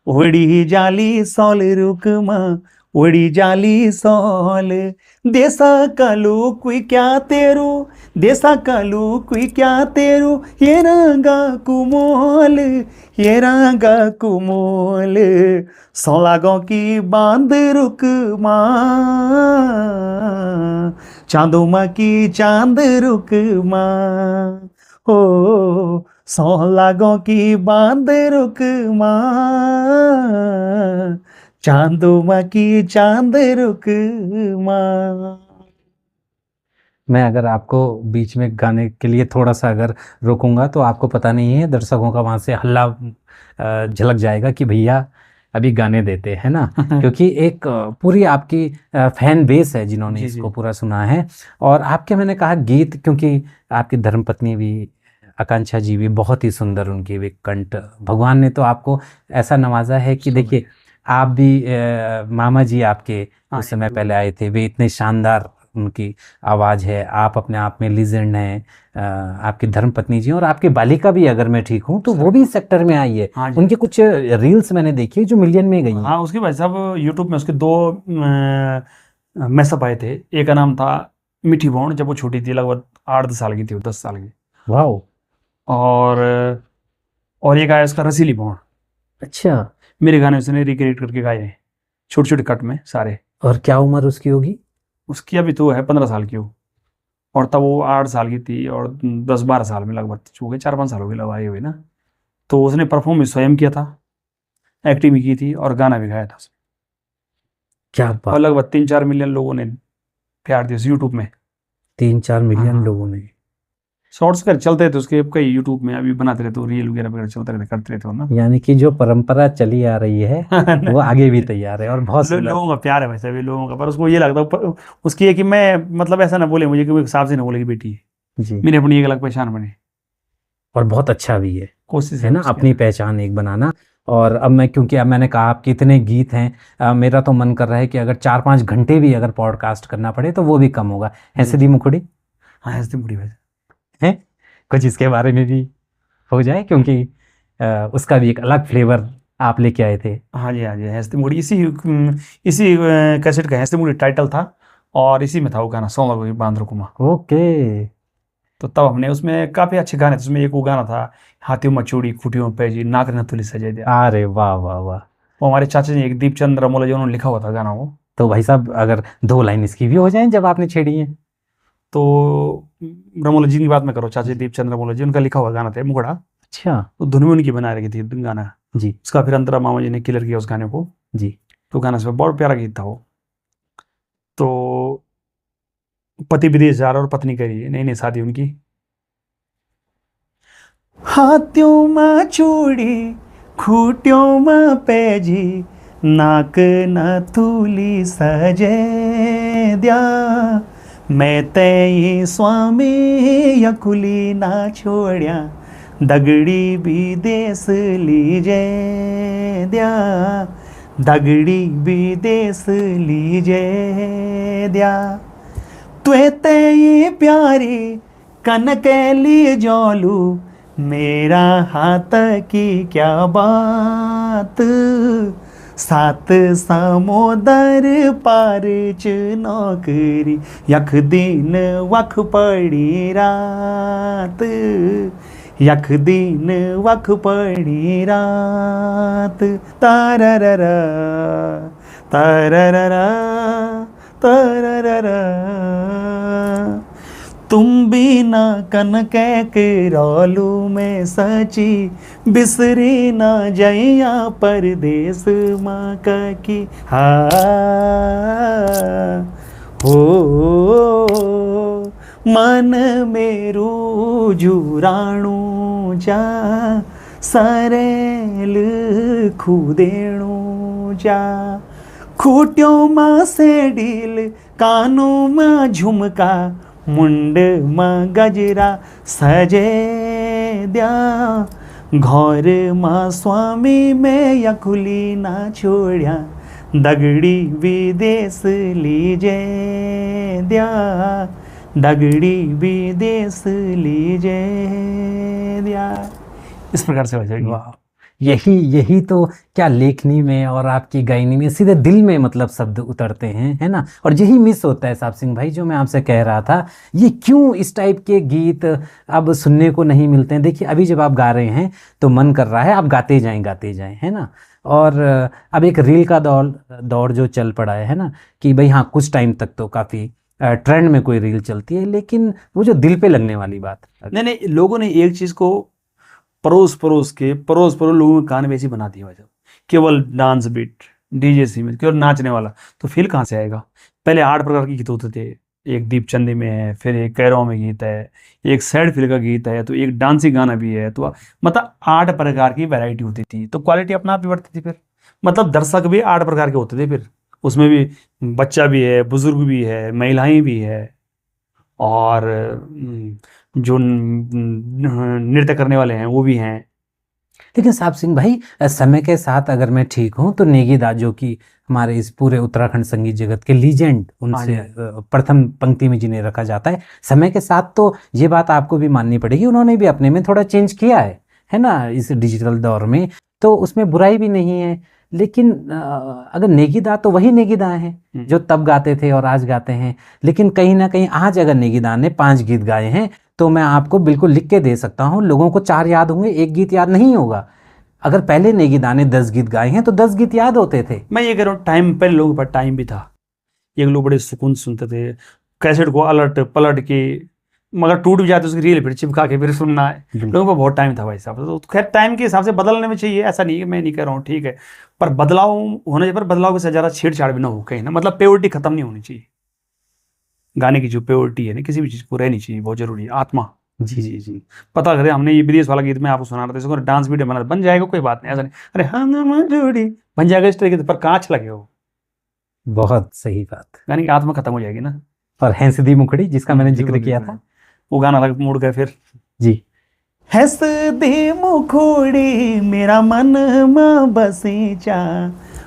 उड़ी जाली सौल रुकमा, उड़ी जाली सौल, देसा कालू कोई क्या तेरू, देसा कालू कोई क्या तेरू, ये रंगा कुमोल, ये रंगा कुमोल, सौलागों की बांध रुकमा, चांदोमा की चांद रुकमा, हो सौलागों की बांध रुकमा, चांदोमा की चांद रुकमा। मैं अगर आपको बीच में गाने के लिए थोड़ा सा अगर रोकूंगा तो आपको पता नहीं है, दर्शकों का वहाँ से हल्ला झलक जाएगा कि भैया अभी गाने देते हैं ना। क्योंकि एक पूरी आपकी फैन बेस है जिन्होंने जी, इसको जी। पूरा सुना है। और आपके मैंने कहा गीत, क्योंकि आपकी धर्मपत्नी भी आकांक्षा जी भी बहुत ही सुंदर, उनकी भी कंठ, भगवान ने तो आपको ऐसा नवाजा है कि देखिए आप भी मामा जी आपके हाँ, उस समय पहले आए थे, वे इतने शानदार उनकी आवाज़ है, आप अपने आप में लीजेंड हैं। आपकी धर्मपत्नी जी और आपकी बालिका भी, अगर मैं ठीक हूँ तो वो भी इस सेक्टर में आई है। हाँ जी। उनकी कुछ रील्स मैंने देखी जो मिलियन में गई हैं। हाँ, उसके भाई साहब यूट्यूब में उसके दो मैसअप आए थे। एक का नाम था मीठी बॉन्ड, जब वो छोटी थी, लगभग 8-10 साल की थी, वो 10 साल की। वाह। और एक आया उसका रसीली बॉन्ड, अच्छा। मेरे गाने उसने रिक्रिएट करके गाए हैं, छोटे छोटे कट में सारे। और क्या उम्र उसकी होगी? उसकी अभी तो है 15 साल की हो, और तब वो 8 साल की थी, और 10-12 साल में लगभग हो गए, 4-5 साल हो गए लगाए हुए ना। तो उसने परफॉर्म स्वयं किया था, एक्टिंग भी की थी, और गाना भी गाया था उसने। क्या और बात। लगभग 3-4 मिलियन लोगों ने प्यार दिया उस यूट्यूब में। 3-4 मिलियन हाँ। लोगों ने। शॉर्ट्स कर चलते थे उसके कई, यूट्यूब में अभी बनाते रहते हो, रील वगैरह वगैरह चलते रहते, करते रहते हो ना। यानी कि जो परंपरा चली आ रही है वो आगे भी तैयार है, और बहुत सुंदर। लोगों का प्यार है वैसे भी लोगों का, पर उसको ये लगता है उसकी है कि मैं, मतलब ऐसा ना बोले मुझे कि वो हिसाब से ना बोले कि बेटी है जी। मेरी, अपनी एक अलग पहचान बने, और बहुत अच्छा भी है कोशिश है ना उसकी। अपनी पहचान एक बनाना। और अब मैं, क्योंकि अब मैंने कहा आपके इतने गीत हैं, मेरा तो मन कर रहा है कि अगर 4-5 घंटे भी अगर पॉडकास्ट करना पड़े तो वो भी कम होगा। ऐसे दी मुखड़ी हाँ, हंसती मुड़ी वैसे। है, कुछ इसके बारे में भी हो जाए, क्योंकि उसका भी एक अलग फ्लेवर आप लेके आए थे। हाँ जी, हाँ जी, हंसती मुड़ी इसी कैसेट का हंसती मुड़ी टाइटल था, और इसी में था वो गाना सौ लगोगी बांध रुकुमा। ओके। तो तब हमने उसमें काफ़ी अच्छे गाने थे, उसमें एक वो गाना था हाथियों में चूड़ी खूटियों पे जी नाक नथुली सजे दिया, अरे वाह वाह वाह। वो हमारे चाचा जी एक दीपचंद रमोला जी, उन्होंने लिखा हुआ था गाना वो। तो भाई साहब अगर 2 लाइन इसकी भी हो जाएं जब आपने छेड़ी है। तो रमोला जी की बात मैं करो, चाचा जी दीपचंद रमोला जी, उनका लिखा हुआ गाना था मुखड़ा। अच्छा। तो धुन भी उनकी बना रखी थी गाना, जी उसका फिर अंतरा मामा जी ने क्लियर किया उस गाने को। जी। तो गाना से बहुत प्यारा गीत था वो। तो पति विदेश जा रहा और पत्नी करी नई नई शादी उनकी, हाथियों में चूड़ी खूटियों में पैजी नाक नथुली सजे दिया, मैं तेई स्वामी यकुली ना छोड़िया दगड़ी भी देश लीजे दिया, दगड़ी भी देश लीजे दिया, त्वे तेई प्यारी कनकैली जोलू मेरा हाथ की क्या बात, सात समुदर पार च नौकरी यख दिन वख पड़ी रात, यख दिन वख पड़ी रात, तारररा तारररा तारररा, तुम भी ना कनकै के रोलू में सची, बिसरी ना जैया परदेस माँ की, हा हो मन मेरू जुराणू जा, सरेल खुदेणो जा खूट्यों में सेडील कानों में झुमका मुंड में गजरा सजे द्या घर में स्वामी में यकुली ना छोड़्या दगड़ी विदेश लीजे द्या दगड़ी विदेश लीजे द्या। इस प्रकार से हो जाएगी। वाह, यही तो क्या लेखनी में और आपकी गायनी में सीधे दिल में मतलब शब्द उतरते हैं, है ना। और यही मिस होता है साहब सिंह भाई, जो मैं आपसे कह रहा था, ये क्यों इस टाइप के गीत अब सुनने को नहीं मिलते हैं। देखिए अभी जब आप गा रहे हैं तो मन कर रहा है आप गाते जाएं, है ना। और अब एक रील का दौर जो चल पड़ा है ना, कि भाई हाँ कुछ टाइम तक तो काफ़ी ट्रेंड में कोई रील चलती है, लेकिन वो जो दिल पे लगने वाली बात, नहीं, लोगों ने एक चीज़ को परोस लोगों के कान में ऐसी बना दिया भाई साहब, केवल डांस बीट डीजे सीमित, केवल नाचने वाला, तो फील कहाँ से आएगा। पहले 8 प्रकार के गीत होते थे, एक दीप चंदी में है, फिर एक कैरों में गीत है, एक सैड फील का गीत है, तो एक डांसी गाना भी है, तो मतलब 8 प्रकार की वैरायटी होती थी, तो क्वालिटी अपना आप ही बढ़ती थी। फिर मतलब दर्शक भी 8 प्रकार के होते थे, फिर उसमें भी बच्चा भी है, बुजुर्ग भी है, महिलाएं भी है, और जो नृत्य करने वाले हैं वो भी हैं। लेकिन साहब सिंह भाई समय के साथ अगर मैं ठीक हूँ तो नेगी दा, जो कि हमारे इस पूरे उत्तराखंड संगीत जगत के लीजेंड, उनसे प्रथम पंक्ति में जिन्हें रखा जाता है, समय के साथ तो ये बात आपको भी माननी पड़ेगी, उन्होंने भी अपने में थोड़ा चेंज किया है ना, इस डिजिटल दौर में, तो उसमें बुराई भी नहीं है। लेकिन अगर नेगी दा तो वही नेगी दा है जो तब गाते थे और आज गाते हैं। लेकिन कहीं ना कहीं आज अगर नेगी दा ने 5 गीत गाए हैं तो मैं आपको बिल्कुल लिख के दे सकता हूँ, लोगों को 4 याद होंगे, 1 गीत याद नहीं होगा। अगर पहले नेगी दा ने 10 गीत गाए हैं तो 10 गीत याद होते थे। मैं ये कह रहा हूँ, टाइम पहले लोगों के पास टाइम भी था, ये लोग बड़े सुकून सुनते थे, कैसेट को अलट पलट के, मगर टूट भी जाते उसकी रील फिर चिपका के फिर सुनना है, लोगों को बहुत टाइम था भाई साहब। तो खैर टाइम के हिसाब से बदलने में चाहिए, ऐसा नहीं है, मैं नहीं कह रहा हूँ, ठीक है, पर बदलाव होने चाहिए, पर बदलाव के साथ ज़्यादा छेड़छाड़ भी ना हो कहीं ना, मतलब प्योरिटी खत्म नहीं होनी चाहिए। गाने की जो प्योरिटी है ना, किसी भी चीज़ को रहनी चाहिए, बहुत जरूरी है, आत्मा। जी। पता करें, हमने ये विदेश वाला गीत मैं आपको सुना रहा था, डांस वीडियो बना बन जाएगा, कोई बात नहीं, ऐसा नहीं, अरे हाँ जोड़ी बन जाएगा इस तरीके से, पर कांच लगे हो, बहुत सही बात। गाने की आत्मा खत्म हो जाएगी ना। और हैंस दी मुखड़ी जिसका मैंने जिक्र किया था, वो गाना अलग मुड़ गए फिर जी। हैस दे मुखोड़ी मेरा मन में बसी चा,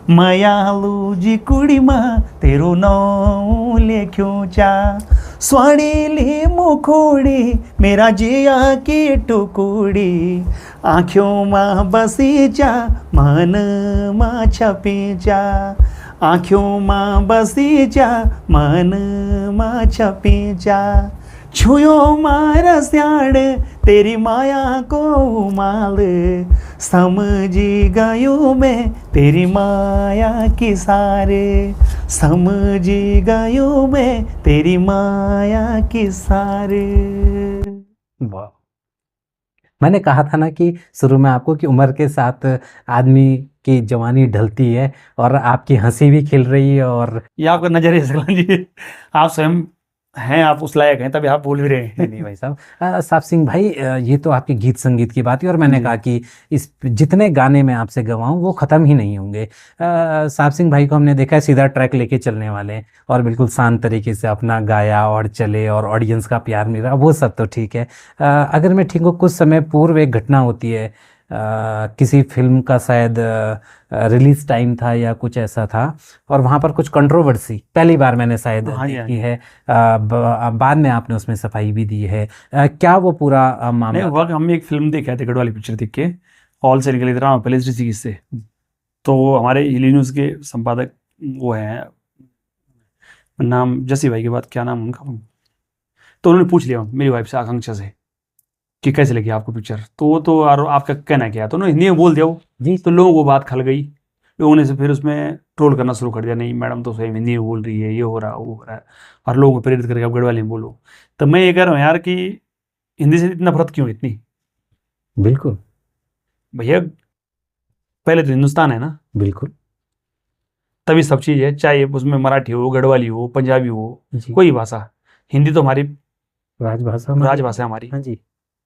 मयालू जी कुड़ी माँ तेरो नाम लेख्यो चा, स्वाड़ीली मुखोड़ी मेरा जिया की टुकुड़ी, आँखों माँ बसी चा मन माँ छपी चा, आँखों माँ बसी चा मन माँ छपी चा, छुयो मारा स्याड़ तेरी माया को माल, समझी गयो मैं तेरी माया की सारे, समझी गयो मैं तेरी माया की सारे। वाह, मैंने कहा था ना कि शुरू में आपको कि उम्र के साथ आदमी की जवानी ढलती है और आपकी हंसी भी खिल रही है, और ये आपका नजरिया सकलान जी, आप स्वयं हैं, आप उस लायक हैं तभी आप बोल भी रहे हैं। नहीं भाई साहब, साहब सिंह भाई, ये तो आपके गीत संगीत की बात है, और मैंने कहा कि इस जितने गाने मैं आपसे गवाऊं वो ख़त्म ही नहीं होंगे। साहब सिंह भाई को हमने देखा है सीधा ट्रैक लेके चलने वाले, और बिल्कुल शांत तरीके से अपना गाया और चले, और ऑडियंस का प्यार मिला, वो सब तो ठीक है। अगर मैं ठीक हूँ, कुछ समय पूर्व एक घटना होती है, किसी फिल्म का शायद रिलीज टाइम था या कुछ ऐसा था, और वहाँ पर कुछ कंट्रोवर्सी पहली बार मैंने शायद देखी है, बाद में आपने उसमें सफाई भी दी है, क्या वो पूरा मामला? नहीं हुआ कि हम एक फिल्म देखे थे, गढ़वाली पिक्चर देख के हॉल से निकले थे राम पैलेस ऋषिकेश से, तो हमारे हिली न्यूज़ के संपादक वो हैं, नाम जसी भाई के बाद क्या नाम उनका, तो उन्होंने पूछ लिया मेरी वाइफ से, आकांक्षा से, कि कैसे लगी आपको पिक्चर, तो वो तो आपका कहना क्या है, तो उन्होंने हिंदी में बोल दिया वो जी, तो लोगों को बात खल गई, लोगों ने से फिर उसमें ट्रोल करना शुरू कर दिया, नहीं मैडम तो सही हिंदी में बोल रही है, ये हो रहा वो हो रहा है, और लोगों को प्रेरित करके आप गढ़वाली में बोलो। तो मैं ये कह रहा हूँ यार कि हिंदी से इतना नफरत क्यों इतनी? बिल्कुल भैया, पहले तो हिंदुस्तान है ना, बिल्कुल, तभी सब चीज़ है, चाहे उसमें मराठी हो, गढ़वाली हो, पंजाबी हो, कोई भाषा, हिंदी तो हमारी राजभाषा है हमारी। हाँ जी।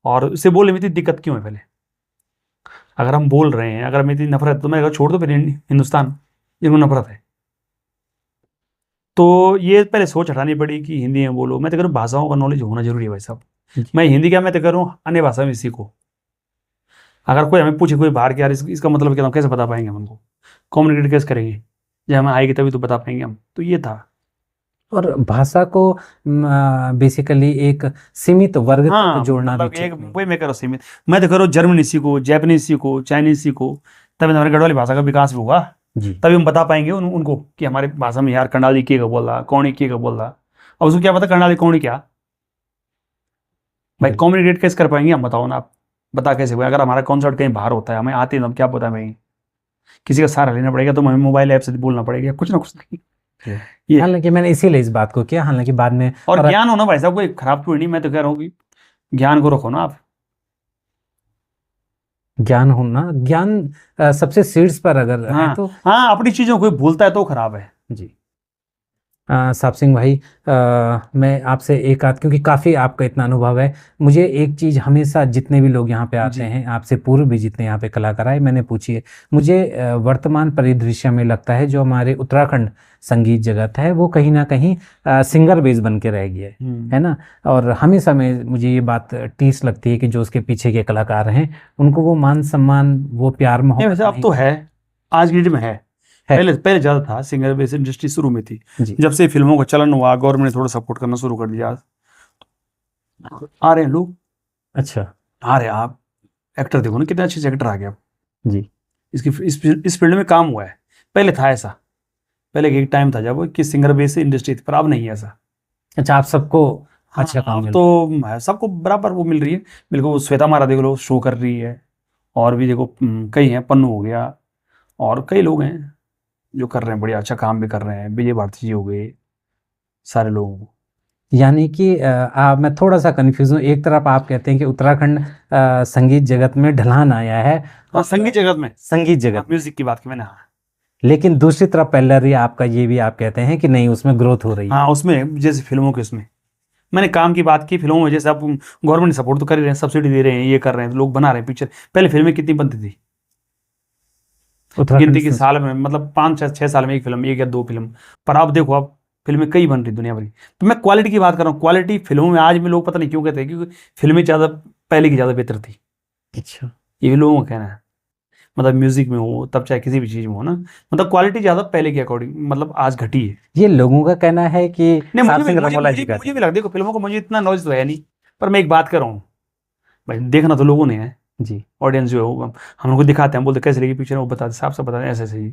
और इसे बोलने में इतनी दिक्कत क्यों है? पहले अगर हम बोल रहे हैं, अगर हमें इतनी नफरत, तो मैं अगर छोड़ दो फिर हिंदुस्तान, जिनको नफरत है। तो ये पहले सोच हटानी पड़ी कि हिंदी में बोलो। मैं तो कह रहा हूँ भाषाओं का नॉलेज होना जरूरी है भाई साहब। मैं हिंदी क्या, मैं तो कह रहा हूँ अन्य भाषा में सीखो। अगर कोई हमें पूछे, कोई बाहर के, यार इसका मतलब क्या, हम कैसे बता पाएंगे, हम उनको कम्युनिकेट कैसे करेंगे, जब हमें आएगी तभी तो बता पाएंगे हम। तो ये था। और भाषा को बेसिकली एक सीमित वर्ग हाँ, तक जोड़ना भी मतलब ठीक एक नहीं। वही मैं कह रहा हूँ सीमित। मैं तो कह रहा हूँ जर्मनी सीखो, जैपनीज सीखो, चाइनीज सीखो, तभी हमारे गढ़वाली भाषा का विकास भी होगा। जी। तभी हम बता पाएंगे उनको कि हमारे भाषा में यार कंडाली के का बोल रहा, कौड़ी के का बोल रहा। अब उसको क्या पता कंडाली कौड़ी क्या भाई, बिल्कुल। कम्युनिकेट कैसे कर पाएंगे हम, बताओ ना आप। बता कैसे पाएंगे? अगर हमारा कॉन्सर्ट कहीं बाहर होता है, हमें आते हैं, तो हम क्या पता हमें किसी का सहारा लेना पड़ेगा, तो हमें मोबाइल ऐप से बोलना पड़ेगा, कुछ ना कुछ ये। हालांकि मैंने इसीलिए इस बात को किया, हालांकि बाद में और ज्ञान होना भाई साहब कोई खराब तो नहीं, मैं तो कह रहा हूँ कि ज्ञान को रखो ना आप। ज्ञान होना, ज्ञान सबसे शीर्ष पर अगर है हाँ तो। हाँ, अपनी चीजों को कोई भूलता है तो खराब है। जी। साहब सिंह भाई, मैं आपसे एक आध, क्योंकि काफ़ी आपका इतना अनुभव है, मुझे एक चीज़ हमेशा जितने भी लोग यहाँ पे आते जी। हैं, आपसे पूर्व भी जितने यहाँ पे कलाकार आए, मैंने पूछी है, मुझे वर्तमान परिदृश्य में लगता है जो हमारे उत्तराखंड संगीत जगत है वो कहीं ना कहीं सिंगर बेस बन के रह गया है ना। और हमेशा में मुझे ये बात टीस लगती है कि जो उसके पीछे के कलाकार हैं उनको वो मान सम्मान, वो प्यार नहीं मोहब्बत वैसे अब नहीं तो है, आज की डेट में है। है। पहले पहले ज्यादा था, सिंगर बेस इंडस्ट्री शुरू में थी। जी। जब से फिल्मों का चलन हुआ, गवर्नमेंट ने थोड़ा सपोर्ट करना शुरू कर दिया, आ रहे हैं लोग, अच्छा। आ रहे हैं। आप एक्टर देखो ना, कितने अच्छे से एक्टर आ गए अब। जी। इसकी इस फील्ड में काम हुआ है। पहले था ऐसा, पहले एक टाइम था जब कि सिंगर बेस इंडस्ट्री थी, पर अब नहीं है ऐसा। अच्छा, आप सबको हाँ, अच्छा काम अब मिल रहा तो सबको बराबर वो मिल रही है। बिल्कुल, वो श्वेता मारा देख लो, शो कर रही है। और भी देखो कई हैं, पन्नू हो गया, और कई लोग हैं जो कर रहे हैं, बढ़िया अच्छा काम भी कर रहे हैं। विजय भारती जी हो गए, सारे लोग। है। यानी कि मैं थोड़ा सा कंफ्यूज हूँ। एक तरफ आप कहते हैं कि उत्तराखंड संगीत जगत में ढलान आया है, हाँ, और संगीत जगत में, संगीत हाँ, जगत में, म्यूजिक की बात की मैंने। हाँ लेकिन दूसरी तरफ पहले आपका ये भी आप कहते हैं कि नहीं, उसमें ग्रोथ हो रही है। हाँ, उसमें जैसे फिल्मों के उसमें मैंने काम की बात की। फिल्मों में जैसे अब गवर्नमेंट सपोर्ट तो कर ही रहे हैं, सब्सिडी दे रहे हैं, ये कर रहे हैं, लोग बना रहे हैं पिक्चर। पहले फिल्में कितनी बनती थी, उत्तराखंड गिनती की साल में, मतलब 5 6 6 साल में एक फिल्म, एक या दो फिल्म। पर अब देखो, अब फिल्में कई बन रही दुनिया भर की। तो मैं क्वालिटी की बात कर रहा हूँ, क्वालिटी फिल्मों में आज में लोग पता नहीं क्यों कहते हैं, क्योंकि फिल्में ज़्यादा पहले की ज़्यादा बेहतर थी। अच्छा। ये भी लोगों का कहना है। मतलब म्यूजिक में हो, तब चाहे किसी भी चीज़ में हो ना, मतलब क्वालिटी ज़्यादा पहले के अकॉर्डिंग मतलब आज घटी है। ये लोगों का कहना है कि नहीं, साहब सिंह रमोला जी का मुझे भी लगता है, देखो फिल्मों को मुझे इतना नॉलेज तो है नहीं, पर मैं एक बात कर रहा हूँ भाई, देखना तो लोगों ने है। जी। ऑडियंस जो है हम लोग को दिखाते हैं, हम बोलते कैसे लगी पिक्चर, वो बताते साफ साफ बताते हैं ऐसे ऐसे ही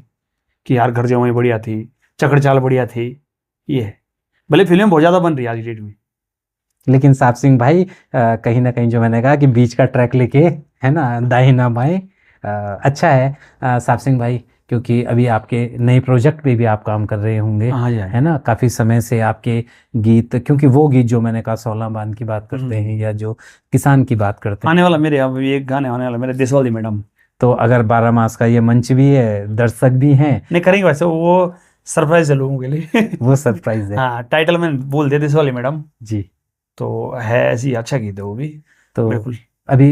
कि यार घर जमाई बढ़िया थी, चकड़ चाल बढ़िया थी। ये है, भले फिल्म बहुत ज़्यादा बन रही है आज की डेट में। लेकिन साहब सिंह भाई, कहीं ना कहीं जो मैंने कहा कि बीच का ट्रैक लेके, है ना, दाएं ना बाएं, अच्छा है। साहब सिंह भाई, क्योंकि अभी आपके नए प्रोजेक्ट पे भी आप काम कर रहे होंगे, हाँ जी, है ना, काफ़ी समय से आपके गीत, क्योंकि वो गीत जो मैंने कहा 16 बांध की बात करते हैं या जो किसान की बात करते हैं, आने वाला मेरे अब एक गाने आने वाला मेरे देशवाली मैडम। तो अगर 12 मास का ये मंच भी है, दर्शक भी हैं, नहीं करेंगे वैसे, वो सरप्राइज है लोगों के लिए। वो सरप्राइज है। हाँ, टाइटल में बोल दे देशवाली मैडम। जी। तो है ऐसी, अच्छा गीत है वो भी। तो बिल्कुल। अभी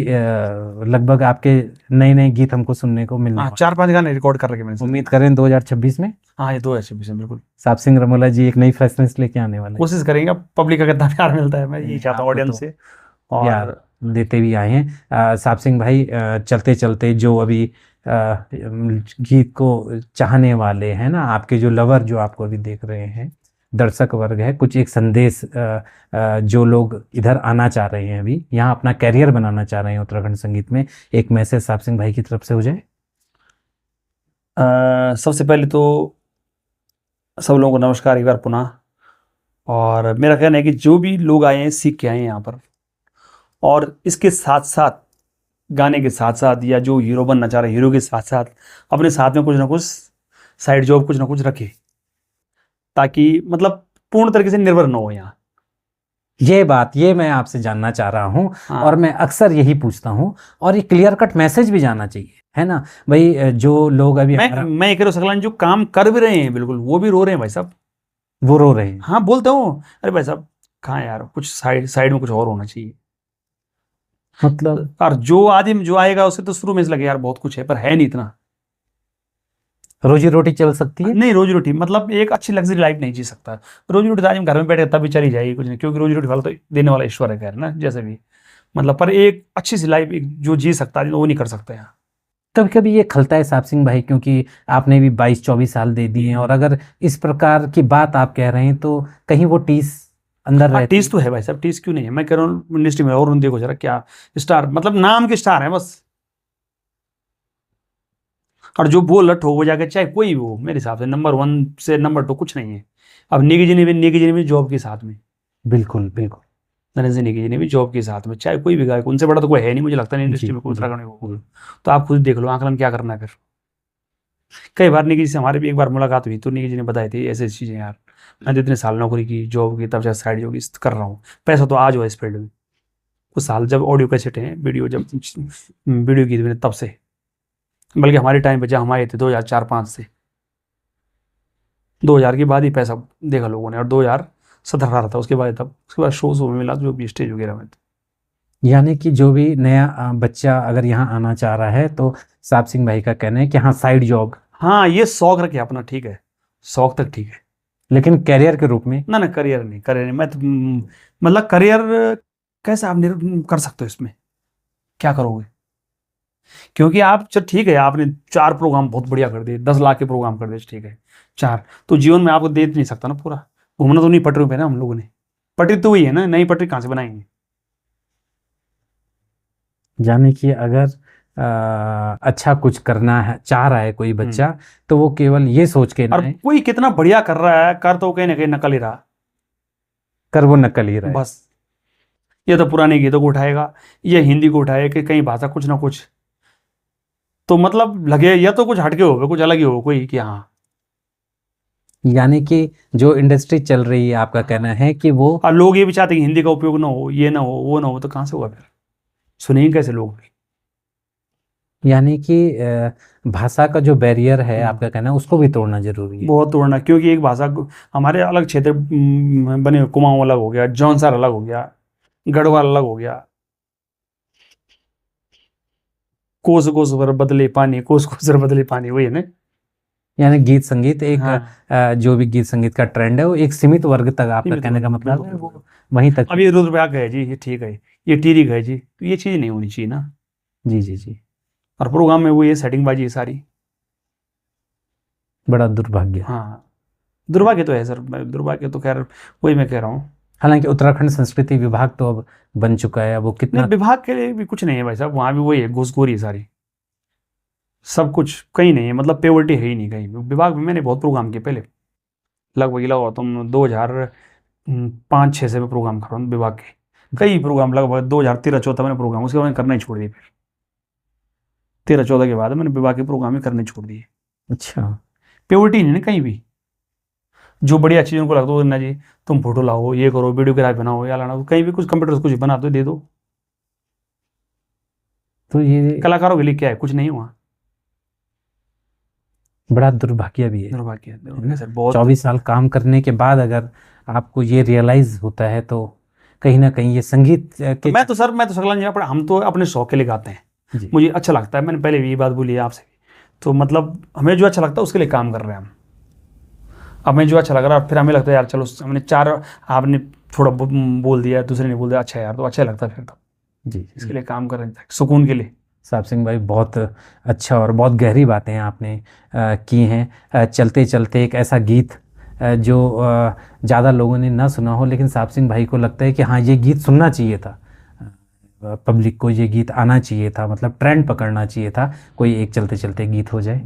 लगभग आपके नए नए गीत हमको सुनने को मिलने हाँ, वाले 4 5 गाने रिकॉर्ड कर रखे मैंने हैं। सर। उम्मीद करें 2026 में हाँ, ये 2026 में बिल्कुल साहब सिंह रमोला जी एक नई फ्रेशनेस लेके आने वाले हैं। कोशिश करेंगे। पब्लिक का कितना प्यार मिलता है, मैं यही चाहता हूँ आपको ऑडियंस तो से। प्यार और देते भी आए हैं। साहब सिंह भाई, चलते चलते जो अभी गीत को चाहने वाले हैं ना, आपके जो लवर जो आपको अभी देख रहे हैं, दर्शक वर्ग है, कुछ एक संदेश, जो लोग इधर आना चाह रहे हैं, अभी यहाँ अपना कैरियर बनाना चाह रहे हैं उत्तराखंड संगीत में, एक मैसेज साहब सिंह भाई की तरफ से हो जाए। सबसे पहले तो सब लोगों को नमस्कार एक बार पुनः। और मेरा कहना है कि जो भी लोग आए हैं सीख के आए हैं यहाँ पर, और इसके साथ साथ गाने के साथ साथ, या जो हीरो बनना चाह रहे हैं हीरो के साथ साथ, अपने साथ में कुछ ना कुछ साइड जॉब कुछ ना कुछ रखे, ताकि मतलब पूर्ण तरीके से निर्भर न हो यहाँ। ये बात, ये मैं आपसे जानना चाह रहा हूँ, हाँ। और मैं अक्सर यही पूछता हूँ, और ये क्लियर कट मैसेज भी जाना चाहिए, है ना भाई। जो लोग अभी मैं ये कह रहा हूँ सकलान जो काम कर भी रहे हैं बिल्कुल, वो भी रो रहे हैं भाई साहब। वो रो रहे हैं। हाँ, बोलते हो अरे भाई साहब कहाँ यार, कुछ साइड साइड में कुछ और होना चाहिए। मतलब और जो आदमी जो आएगा उसे तो शुरू में से लगे यार बहुत कुछ है, पर है नहीं इतना। रोजी रोटी चल सकती है? नहीं, रोजी रोटी मतलब एक अच्छी लग्जरी लाइफ नहीं जी सकता। रोजी रोटी तो आदमी घर में बैठे तब भी चली जाएगी, कुछ नहीं, क्योंकि रोजी रोटी वाला तो देने वाला ईश्वर है, खैर ना, जैसे भी मतलब, पर एक अच्छी सी लाइफ जो जी सकता है वो नहीं कर सकता यहाँ। कभी कभी ये खलता है साहब सिंह भाई, क्योंकि आपने भी 22-24 साल दे दिए हैं, और अगर इस प्रकार की बात आप कह रहे हैं तो कहीं वो टीस अंदर हाँ, रहती टीस तो है भाई साहब, टीस क्यों नहीं है, मैं कह रहा हूँ इंडस्ट्री में और देखो जरा क्या स्टार, मतलब नाम के स्टार है बस। और जो बोल ठोक बजा के चाहे कोई भी हो, मेरे हिसाब से नंबर 1 से नंबर 2 कुछ नहीं है। अब निकी जी ने भी जॉब के साथ में, बिल्कुल बिल्कुल। नरेंद्र सिंह निकी जी ने भी जॉब के साथ में, चाहे कोई भी गायक, उनसे बड़ा तो कोई है नहीं मुझे लगता नहीं जी इंडस्ट्री में कोई जी उत्तराखंड में होगा। तो आप खुद देख लो आंकलन क्या करना है फिर। कई बार निकी जी से हमारे भी एक बार मुलाकात हुई तो निकी जी ने बताई थी ऐसी चीजें, यार मैं तो इतने साल नौकरी की, जॉब की, तब से साइड जॉब कर रहा हूँ, पैसा तो आज हुआ इस फील्ड में। कुछ साल जब ऑडियो कैसेट हैं, वीडियो जब वीडियो की थी मैंने तब से, बल्कि हमारे टाइम पे जब हम आए थे 2004-05 से, 2000 के बाद ही पैसा देखा लोगों ने, और 2017-18 था उसके बाद, तब उसके बाद शो में मिला जो भी स्टेज वगैरह में। यानी कि जो भी नया बच्चा अगर यहाँ आना चाह रहा है तो साहब सिंह भाई का कहना है कि हाँ साइड जॉब, हाँ, ये शौक रखे अपना, ठीक है, शौक तक ठीक है, लेकिन कैरियर के रूप में। ना करियर नहीं, करियर नहीं, मैं तो मतलब करियर कैसे आप कर सकते हो इसमें, क्या करोगे, क्योंकि आप चल ठीक है, आपने 4 प्रोग्राम बहुत बढ़िया कर दिए, 10 लाख के प्रोग्राम कर दिए, ठीक है 4, तो जीवन में आपको दे नहीं सकता ना पूरा, घूमना तो नहीं पटरी पे ना, हम लोगों ने पटरी तो वही है ना, नई पटरी कहाँ से बनाएंगे। यानी कि अगर अच्छा कुछ करना है चाह रहा है कोई बच्चा, तो वो केवल ये सोच के ना और है कोई कितना बढ़िया कर रहा है, कर तो कहीं ना कहीं नकल ही रहा, कर वो नकल ही रहा है। बस ये तो पुराने गीतों को उठाएगा, ये हिंदी को उठाएगा कि कहीं भाषा कुछ ना कुछ, तो मतलब लगे या तो कुछ हटके हो कुछ अलग ही हो कोई, कि हाँ। यानी कि जो इंडस्ट्री चल रही है, आपका कहना है कि वो और लोग ये भी चाहते हैं कि हिंदी का उपयोग ना हो, ये ना हो, वो ना हो, तो कहाँ से होगा फिर, सुनेंगे कैसे लोग भी। यानी कि भाषा का जो बैरियर है, हम्म। आपका कहना है उसको भी तोड़ना जरूरी है। बहुत तोड़ना, क्योंकि एक भाषा हमारे अलग क्षेत्र बने, कुमाऊं अलग हो गया, जौनसार अलग हो गया, गढ़वाल अलग हो गया, कोस कोस पर बदले पानी, कोस कोस पर बदले पानी, वही है ना। यानी गीत संगीत एक हाँ, जो भी गीत संगीत का ट्रेंड है वो एक सीमित वर्ग तक, आपका सीमित कहने का वर्ग, मतलब है बिल्कुल वो बिल्कुल। वहीं तक। अब ये रुद्रप्रयाग है जी, ये ठीक है, ये टिहरी है जी, तो ये चीज़ नहीं होनी चाहिए ना। जी जी जी। और प्रोग्राम में वो ये सेटिंगबाजी है सारी। बड़ा दुर्भाग्य। हाँ, दुर्भाग्य तो है सर, दुर्भाग्य तो खैर वही मैं कह रहा हूँ। हालांकि उत्तराखंड संस्कृति विभाग तो अब बन चुका है, वो नहीं, कितना विभाग के लिए भी कुछ नहीं है भाई साहब, वहाँ भी वही है, घूसखोरी है सारी, सब कुछ कहीं नहीं है, मतलब पेवर्टी है ही नहीं कहीं भी। विभाग में मैंने बहुत प्रोग्राम किए पहले, लगभग लगा तुम 2005-06 से मैं प्रोग्राम कर रहा हूँ विभाग के, कई प्रोग्राम, लगभग 2013-14 मैंने प्रोग्राम, उसके बाद मैंने करना ही छोड़ दिया, फिर 13-14 के बाद मैंने विभाग के प्रोग्राम ही करने छोड़ दिए। अच्छा। प्योरिटी नहीं ना कहीं भी, जो बढ़िया चीज़ों को लगता है ना जी, तुम फोटो लाओ, ये करो, वीडियोग्राफी बनाओ, या लाना, कहीं भी कुछ कंप्यूटर से कुछ बना दो, दे दो, तो ये कलाकारों के लिए क्या है, कुछ नहीं हुआ। बड़ा दुर्भाग्य भी है दुर्भाग्य है ना? सर, बहुत। 24 साल काम करने के बाद अगर आपको ये रियलाइज होता है तो कहीं ना कहीं ये संगीत के मैं तो सकला नहीं, हम तो अपने शौक के लिए गाते हैं, जी मुझे अच्छा लगता है, मैंने पहले भी ये बात बोली है आपसे भी, तो मतलब हमें जो अच्छा लगता है उसके लिए काम कर रहे हैं हम। अब हमें जो अच्छा लग रहा है, फिर हमें लगता है यार चलो, हमने 4, आपने थोड़ा बोल दिया, दूसरे ने बोल दिया, अच्छा यार, तो अच्छा लगता है फिर, तो जी इसके लिए काम कर रहे हैं सुकून के लिए। साहब सिंह भाई, बहुत अच्छा और बहुत गहरी बातें आपने की हैं। चलते चलते एक ऐसा गीत जो ज़्यादा लोगों ने ना सुना हो, लेकिन साहब सिंह भाई को लगता है कि हाँ ये गीत सुनना चाहिए था, पब्लिक को ये गीत आना चाहिए था, मतलब ट्रेंड पकड़ना चाहिए था, कोई एक चलते चलते गीत हो जाए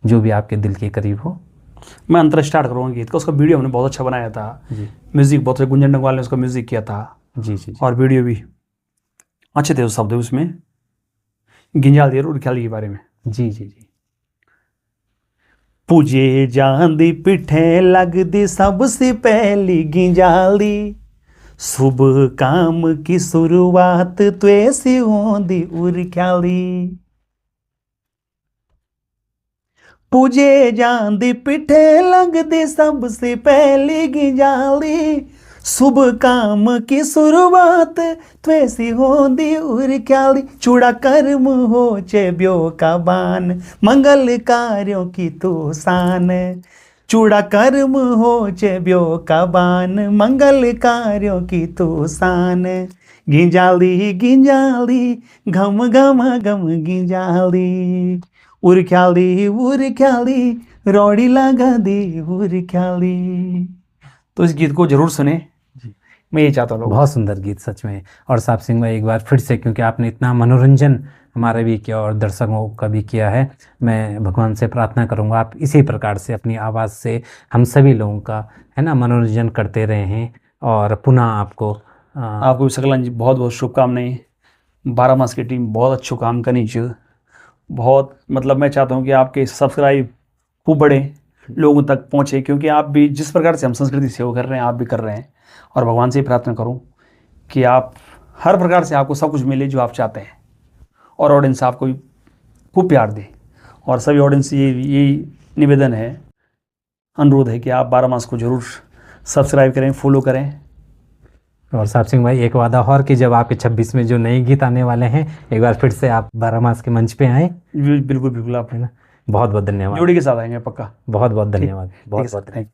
जो भी आपके दिल के करीब हो। मैं अंतर स्टार्ट करूँगा गीत का, उसका वीडियो हमने बहुत अच्छा बनाया था, जी म्यूजिक बहुत अच्छा, गुंजन डंगवाल ने उसका म्यूजिक किया था, जी जी जी। और वीडियो भी अच्छे थे, उस शब्द उसमें गिंजाल दिया और ख्याल के बारे में। जी जी जी। पूजे जांदी पिठे लगदी सबसे पहली गिंजाली, सुबह काम की शुरुआत तो ऐसी होंदी उर ख्याली। पूजे जांदी पिठे लगदी सबसे पहली गिंजाली, शुभ काम की शुरुआत त्वेसी होंदी उर ख्याली चूड़ा कर्म हो चे ब्यो का बान मंगल कार्यों की तू शान चूड़ा कर्म हो चे ब्यो का बान मंगल कार्यों की तू शान गिंजाली गिंजाली घम घम घम गिंजाली उर ख्याली रोड़ी लगा दी उर ख्याली। तो इस गीत को जरूर सुने, मैं ये चाहता हूँ। बहुत सुंदर गीत सच में। और साहब सिंह भाई एक बार फिर से, क्योंकि आपने इतना मनोरंजन हमारा भी किया और दर्शकों का भी किया है, मैं भगवान से प्रार्थना करूंगा आप इसी प्रकार से अपनी आवाज़ से हम सभी लोगों का है ना मनोरंजन करते रहे हैं। और पुनः आपको भी सकलान जी बहुत बहुत शुभकामनाएं। 12 मास की टीम बहुत अच्छो काम करनी चाहिए, बहुत मतलब मैं चाहता हूँ कि आपके सब्सक्राइब खूब बढ़े, लोगों तक पहुँचे, क्योंकि आप भी जिस प्रकार से हम संस्कृति सेवा कर रहे हैं आप भी कर रहे हैं। और भगवान से ही प्रार्थना करूं कि आप हर प्रकार से आपको सब कुछ मिले जो आप चाहते हैं, और ऑडियंस आपको खूब प्यार दे। और सभी ऑडियंस से यही निवेदन है, अनुरोध है कि आप 12 मास को जरूर सब्सक्राइब करें, फॉलो करें। और साहब सिंह भाई एक वादा और कि जब आपके 26 में जो नए गीत आने वाले हैं एक बार फिर से आप 12 मास के मंच पे आए। बिल्कुल बिल्कुल आप है ना, बहुत बहुत धन्यवाद। जोड़ी के साथ आएंगे पक्का। बहुत बहुत धन्यवाद। बहुत बहुत थैंक यू।